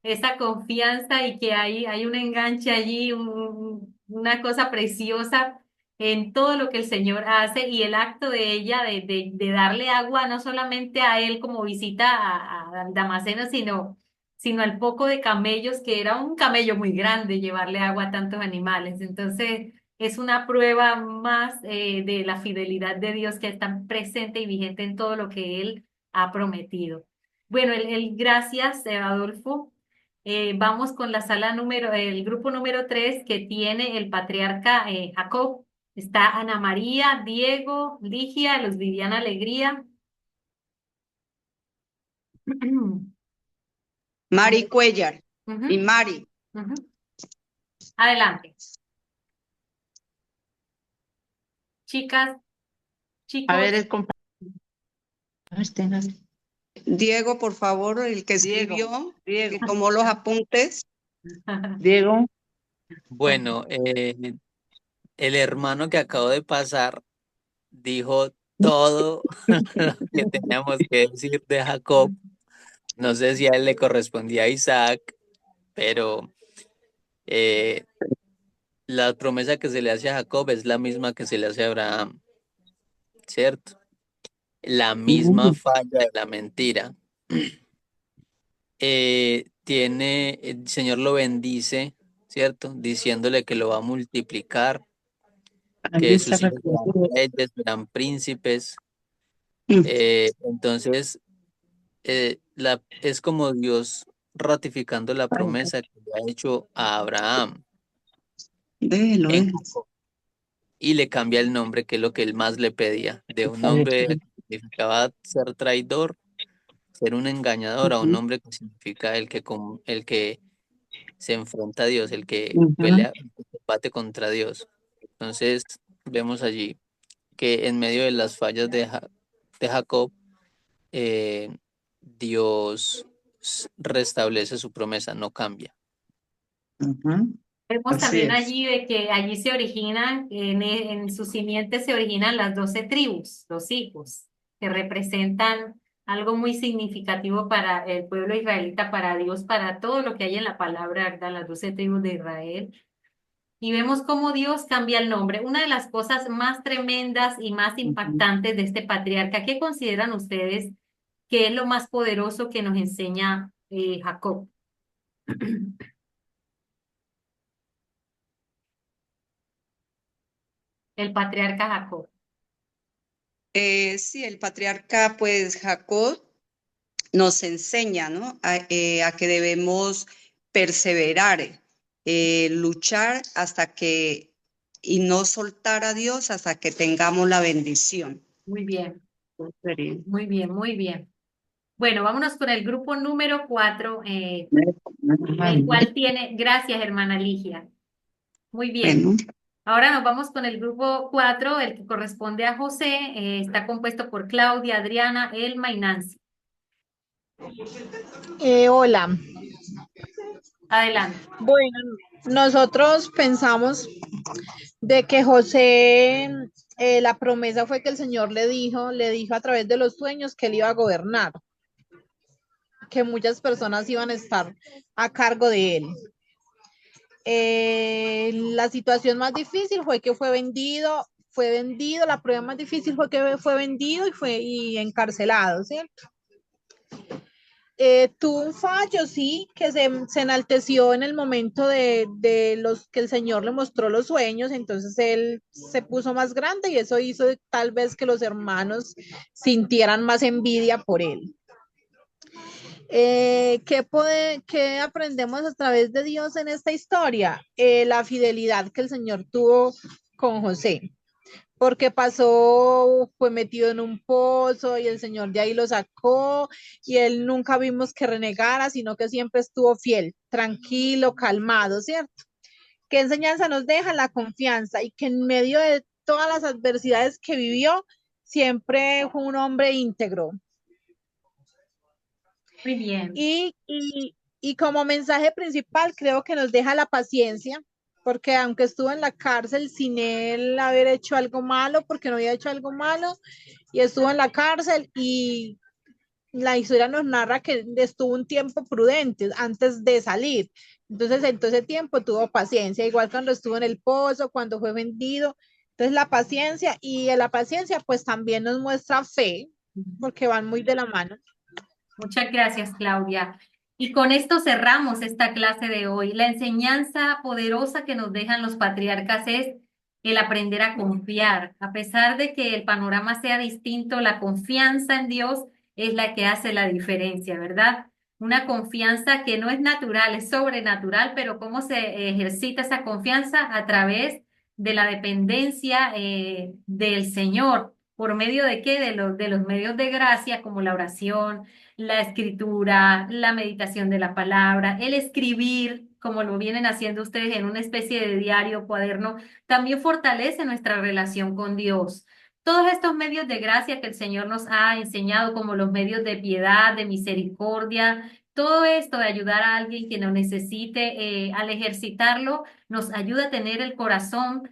Esa confianza y que hay un enganche allí, una cosa preciosa en todo lo que el Señor hace y el acto de ella de darle agua no solamente a él como visita al Damaseno, sino al poco de camellos, que era un camello muy grande llevarle agua a tantos animales. Entonces, es una prueba más de la fidelidad de Dios que está presente y vigente en todo lo que Él ha prometido. Bueno, gracias, Adolfo. Vamos con el grupo número 3 que tiene el patriarca Jacob. Está Ana María, Diego, Ligia, Luz Viviana Alegría. Mari Cuellar y Ujú, Mari. ujú. Adelante. Chicas, A chicos. ver, el compañero. Diego, por favor, el que Diego, escribió, Diego, que tomó los apuntes. Diego. Bueno, el hermano que acabo de pasar dijo todo lo que teníamos que decir de Jacob. No sé si a él le correspondía a Isaac, pero la promesa que se le hace a Jacob es la misma que se le hace a Abraham, ¿cierto? La misma falla de la mentira. El Señor lo bendice, ¿cierto? Diciéndole que lo va a multiplicar, que sus hijos serán reyes, serán príncipes. Entonces, es como Dios ratificando la promesa que le ha hecho a Abraham en Jacob. Y le cambia el nombre, que es lo que él más le pedía, de un nombre que significaba ser traidor, ser un engañador, a un nombre que significa el que se enfrenta a Dios, el que pelea, el que combate contra Dios. Entonces, vemos allí que en medio de las fallas de Jacob, Dios restablece su promesa, no cambia. Vemos Así también es. allí de que allí se originan, en su simiente se originan las 12 tribus, los hijos, que representan algo muy significativo para el pueblo israelita, para Dios, para todo lo que hay en la palabra, ¿verdad? Las 12 tribus de Israel. Y vemos cómo Dios cambia el nombre. Una de las cosas más tremendas y más impactantes de este patriarca, ¿qué consideran ustedes que es lo más poderoso que nos enseña Jacob? El patriarca Jacob. Sí, el patriarca, pues Jacob nos enseña, ¿no? A que debemos perseverar, luchar y no soltar a Dios hasta que tengamos la bendición. Muy bien, muy bien, muy bien. Bueno, vámonos con el grupo número 4, el cual tiene, gracias hermana Ligia. Muy bien. Bueno, Ahora nos vamos con el grupo 4, el que corresponde a José, está compuesto por Claudia, Adriana, Elma y Nancy. Hola. Adelante. Bueno, nosotros pensamos de que José, la promesa fue que el Señor le dijo a través de los sueños que él iba a gobernar, que muchas personas iban a estar a cargo de él. La situación más difícil fue que fue vendido, la prueba más difícil fue que fue vendido y encarcelado, ¿cierto? tuvo un fallo, sí, que se enalteció en el momento de los que el Señor le mostró los sueños, entonces él se puso más grande y eso hizo tal vez que los hermanos sintieran más envidia por él. ¿Qué aprendemos a través de Dios en esta historia? La fidelidad que el Señor tuvo con José, porque fue metido en un pozo y el Señor de ahí lo sacó y él nunca vimos que renegara, sino que siempre estuvo fiel, tranquilo, calmado, ¿cierto? ¿Qué enseñanza nos deja? La confianza y que en medio de todas las adversidades que vivió, siempre fue un hombre íntegro. Muy bien. Y como mensaje principal creo que nos deja la paciencia, porque aunque estuvo en la cárcel sin él haber hecho algo malo, porque no había hecho algo malo, y estuvo en la cárcel y la historia nos narra que estuvo un tiempo prudente antes de salir. Entonces, en todo ese tiempo tuvo paciencia, igual cuando estuvo en el pozo, cuando fue vendido. Entonces, la paciencia y la paciencia pues también nos muestra fe, porque van muy de la mano. Muchas gracias, Claudia. Y con esto cerramos esta clase de hoy. La enseñanza poderosa que nos dejan los patriarcas es el aprender a confiar. A pesar de que el panorama sea distinto, la confianza en Dios es la que hace la diferencia, ¿verdad? Una confianza que no es natural, es sobrenatural, pero ¿cómo se ejercita esa confianza? A través de la dependencia del Señor. ¿Por medio de qué? De los medios de gracia, como la oración, la escritura, la meditación de la palabra, el escribir, como lo vienen haciendo ustedes en una especie de diario, cuaderno, también fortalece nuestra relación con Dios. Todos estos medios de gracia que el Señor nos ha enseñado, como los medios de piedad, de misericordia, todo esto de ayudar a alguien que lo necesite, al ejercitarlo, nos ayuda a tener el corazón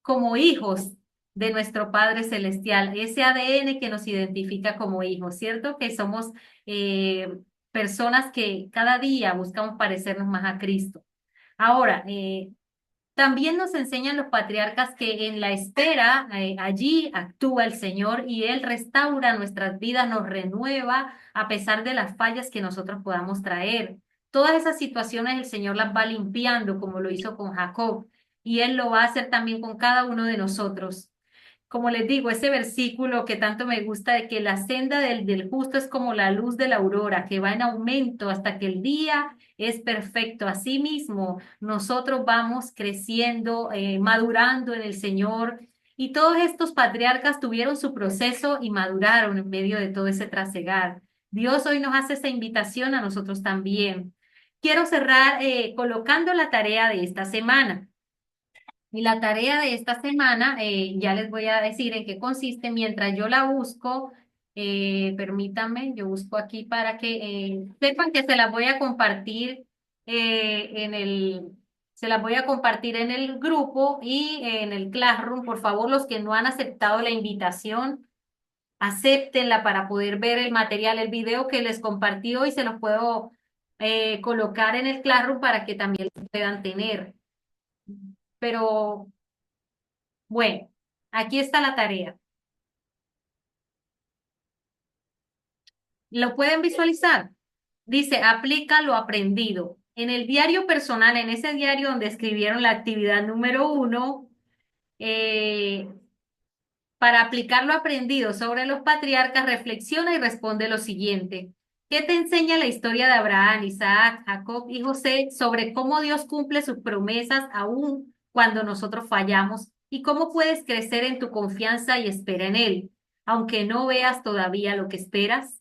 como hijos de nuestro Padre Celestial, ese ADN que nos identifica como hijos, ¿cierto? Que somos personas que cada día buscamos parecernos más a Cristo. Ahora, también nos enseñan los patriarcas que en la espera, allí actúa el Señor y Él restaura nuestras vidas, nos renueva a pesar de las fallas que nosotros podamos traer. Todas esas situaciones el Señor las va limpiando, como lo hizo con Jacob, y Él lo va a hacer también con cada uno de nosotros. Como les digo, ese versículo que tanto me gusta de que la senda del justo es como la luz de la aurora, que va en aumento hasta que el día es perfecto. Asimismo, nosotros vamos creciendo, madurando en el Señor. Y todos estos patriarcas tuvieron su proceso y maduraron en medio de todo ese trasegar. Dios hoy nos hace esa invitación a nosotros también. Quiero cerrar colocando la tarea de esta semana. Y la tarea de esta semana, ya les voy a decir en qué consiste. Mientras yo la busco, permítanme, yo busco aquí para que sepan que se las voy a compartir se las voy a compartir en el grupo y en el Classroom. Por favor, los que no han aceptado la invitación, acéptenla para poder ver el material, el video que les compartí hoy, se los puedo colocar en el Classroom para que también lo puedan tener. Pero bueno, aquí está la tarea. ¿Lo pueden visualizar? Dice, aplica lo aprendido. En el diario personal, en ese diario donde escribieron la actividad número 1, para aplicar lo aprendido sobre los patriarcas, reflexiona y responde lo siguiente. ¿Qué te enseña la historia de Abraham, Isaac, Jacob y José sobre cómo Dios cumple sus promesas aún cuando nosotros fallamos? ¿Y cómo puedes crecer en tu confianza y espera en Él, aunque no veas todavía lo que esperas?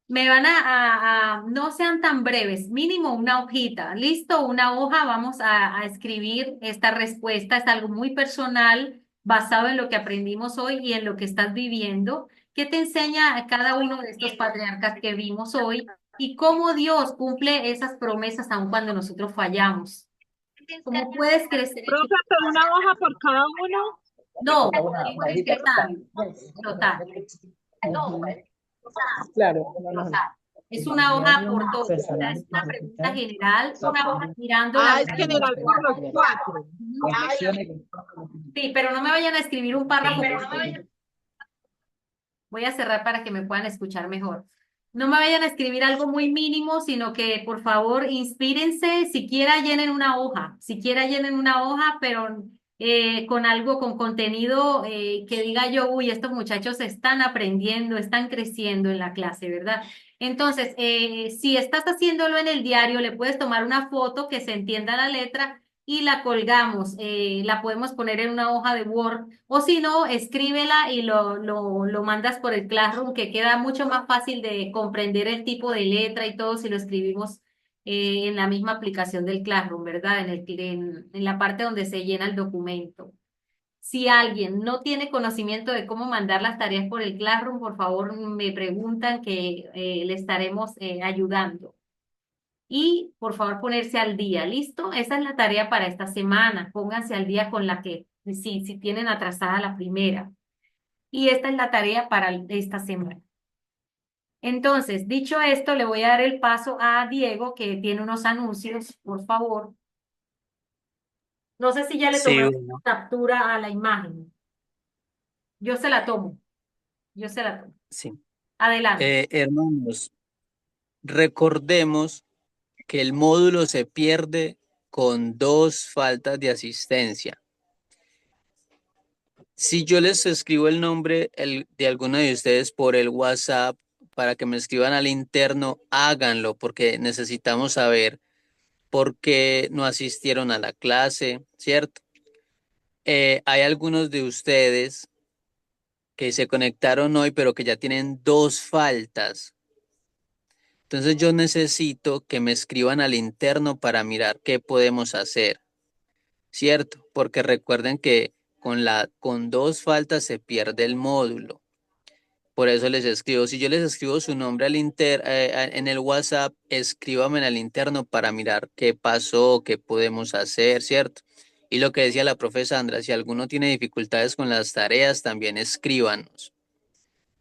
Me van no sean tan breves, mínimo una hojita. ¿Listo? Una hoja, vamos a escribir esta respuesta. Es algo muy personal, basado en lo que aprendimos hoy y en lo que estás viviendo. ¿Qué te enseña a cada uno de estos patriarcas que vimos hoy? Y cómo Dios cumple esas promesas aun cuando nosotros fallamos. ¿Cómo puedes crecer? Profe, ¿pero una hoja por cada uno? No, total. Claro. Es una hoja por todo. Es una pregunta general, una hoja mirando. Es general por los 4. Sí, pero no me vayan a escribir un párrafo. Voy a cerrar para que me puedan escuchar mejor. No me vayan a escribir algo muy mínimo, sino que por favor inspírense, siquiera llenen una hoja, pero con algo, con contenido que diga yo, uy, estos muchachos están aprendiendo, están creciendo en la clase, ¿verdad? Entonces, si estás haciéndolo en el diario, le puedes tomar una foto que se entienda la letra y la colgamos, la podemos poner en una hoja de Word, o si no, escríbela y lo mandas por el Classroom, que queda mucho más fácil de comprender el tipo de letra y todo si lo escribimos en la misma aplicación del Classroom, ¿verdad? En la parte donde se llena el documento. Si alguien no tiene conocimiento de cómo mandar las tareas por el Classroom, por favor me preguntan que le estaremos ayudando. Y por favor ponerse al día, ¿listo? Esa es la tarea para esta semana. Pónganse al día con la que, si tienen atrasada la primera. Y esta es la tarea para esta semana. Entonces, dicho esto, le voy a dar el paso a Diego, que tiene unos anuncios, por favor. No sé si ya le Sí, tomaron bueno, captura a la imagen. Yo se la tomo. Yo se la tomo. sí. Adelante. Hermanos, recordemos que el módulo se pierde con 2 faltas de asistencia. Si yo les escribo el nombre de alguno de ustedes por el WhatsApp para que me escriban al interno, háganlo porque necesitamos saber por qué no asistieron a la clase, ¿cierto? Hay algunos de ustedes que se conectaron hoy, pero que ya tienen 2 faltas. Entonces yo necesito que me escriban al interno para mirar qué podemos hacer, ¿cierto? Porque recuerden que con 2 faltas se pierde el módulo. Por eso les escribo. Si yo les escribo su nombre en el WhatsApp, escríbame en el interno para mirar qué pasó, qué podemos hacer, ¿cierto? Y lo que decía la profe Sandra, si alguno tiene dificultades con las tareas, también escríbanos.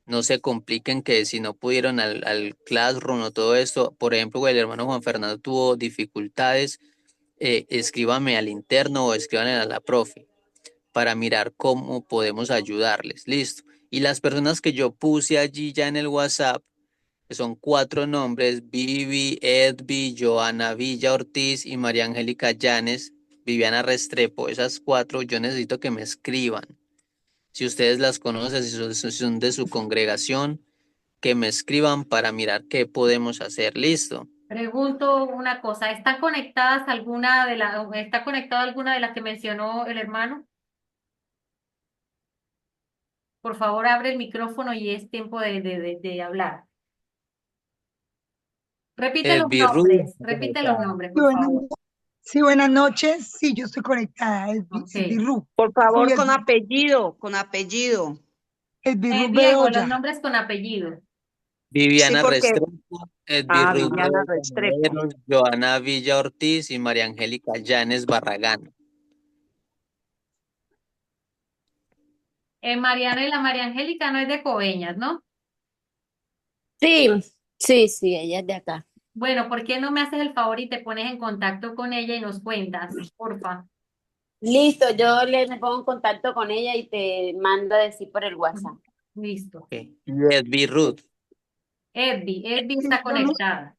No se compliquen que si no pudieron al Classroom o todo esto, por ejemplo, el hermano Juan Fernando tuvo dificultades, escríbame al interno o escríbanle a la profe para mirar cómo podemos ayudarles. Listo. Y las personas que yo puse allí ya en el WhatsApp, que son 4 nombres, Vivi, Edvi, Joana Villa Ortiz y María Angélica Llanes, Viviana Restrepo, esas 4 yo necesito que me escriban. Si ustedes las conocen, si son de su congregación, que me escriban para mirar qué podemos hacer. Listo. Pregunto una cosa, ¿está conectada alguna de las que mencionó el hermano? Por favor, abre el micrófono y es tiempo de hablar. Edvi Ruth, Repite los nombres, Sí, por favor. sí, buenas noches. Sí, yo estoy conectada. Es Ok. Birru. Por favor, Sí, con apellido, con apellido. es Birru Diego, los Bedoya. nombres con apellido. Sí, Viviana porque Restrepo, Edvi Ruth Viviana Bedoya Restrepo. Morelos, Joana Villa Ortiz y María Angélica Llanes Barragán. Mariana y la María Angélica no es de Coveñas, ¿no? Sí, sí, ella es de acá. Bueno, ¿por qué no me haces el favor y te pones en contacto con ella y nos cuentas, porfa? Listo, me pongo en contacto con ella y te mando a decir por el WhatsApp. Listo. Okay. Y Edvi Ruth. Edvi está conectada.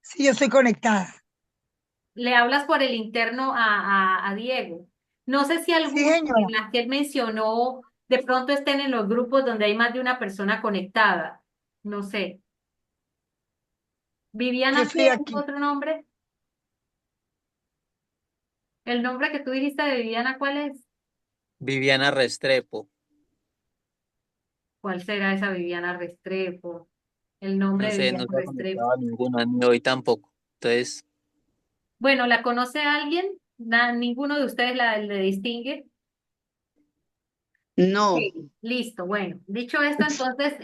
Sí, yo estoy conectada. Le hablas por el interno a Diego. No sé si Sí, alguna señora. de las que él mencionó de pronto estén en los grupos donde hay más de una persona conectada. No sé. Yo ¿Viviana estoy tiene aquí. otro nombre? ¿El nombre que tú dijiste de Viviana cuál es? Viviana Restrepo. ¿Cuál será esa Viviana Restrepo? El nombre No de sé, no Viviana se ha Restrepo. conectado a ninguna, ni hoy tampoco. Entonces, Bueno, ¿la conoce alguien? ¿Ninguno de ustedes le distingue? No. Sí, listo. Bueno, dicho esto, entonces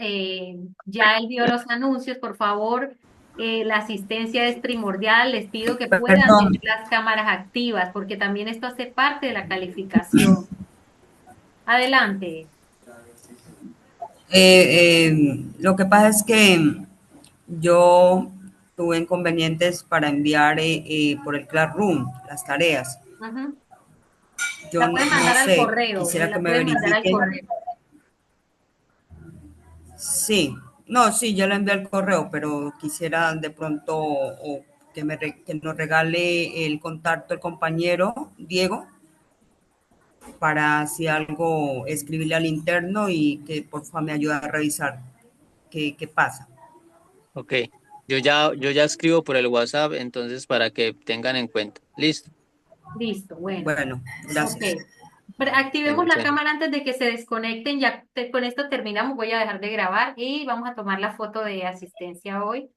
ya él vio los anuncios. Por favor, la asistencia es primordial. Les pido que puedan tener las cámaras activas porque también esto hace parte de la calificación. Adelante. Lo que pasa es que yo tuve inconvenientes para enviar por el Classroom las tareas. Ujú. Yo La no pueden mandar al sé, correo. quisiera que La me pueden mandar al verifiquen. correo. Sí, no, sí, ya le envié el correo, pero quisiera de pronto que nos regale el contacto el compañero Diego para si algo escribirle al interno y que por favor me ayude a revisar qué pasa. Ok, yo ya escribo por el WhatsApp, entonces para que tengan en cuenta. Listo. Listo, bueno. Bueno, gracias. Ok. Activemos la Bendiciones. cámara antes de que se desconecten. Ya con esto terminamos. Voy a dejar de grabar y vamos a tomar la foto de asistencia hoy.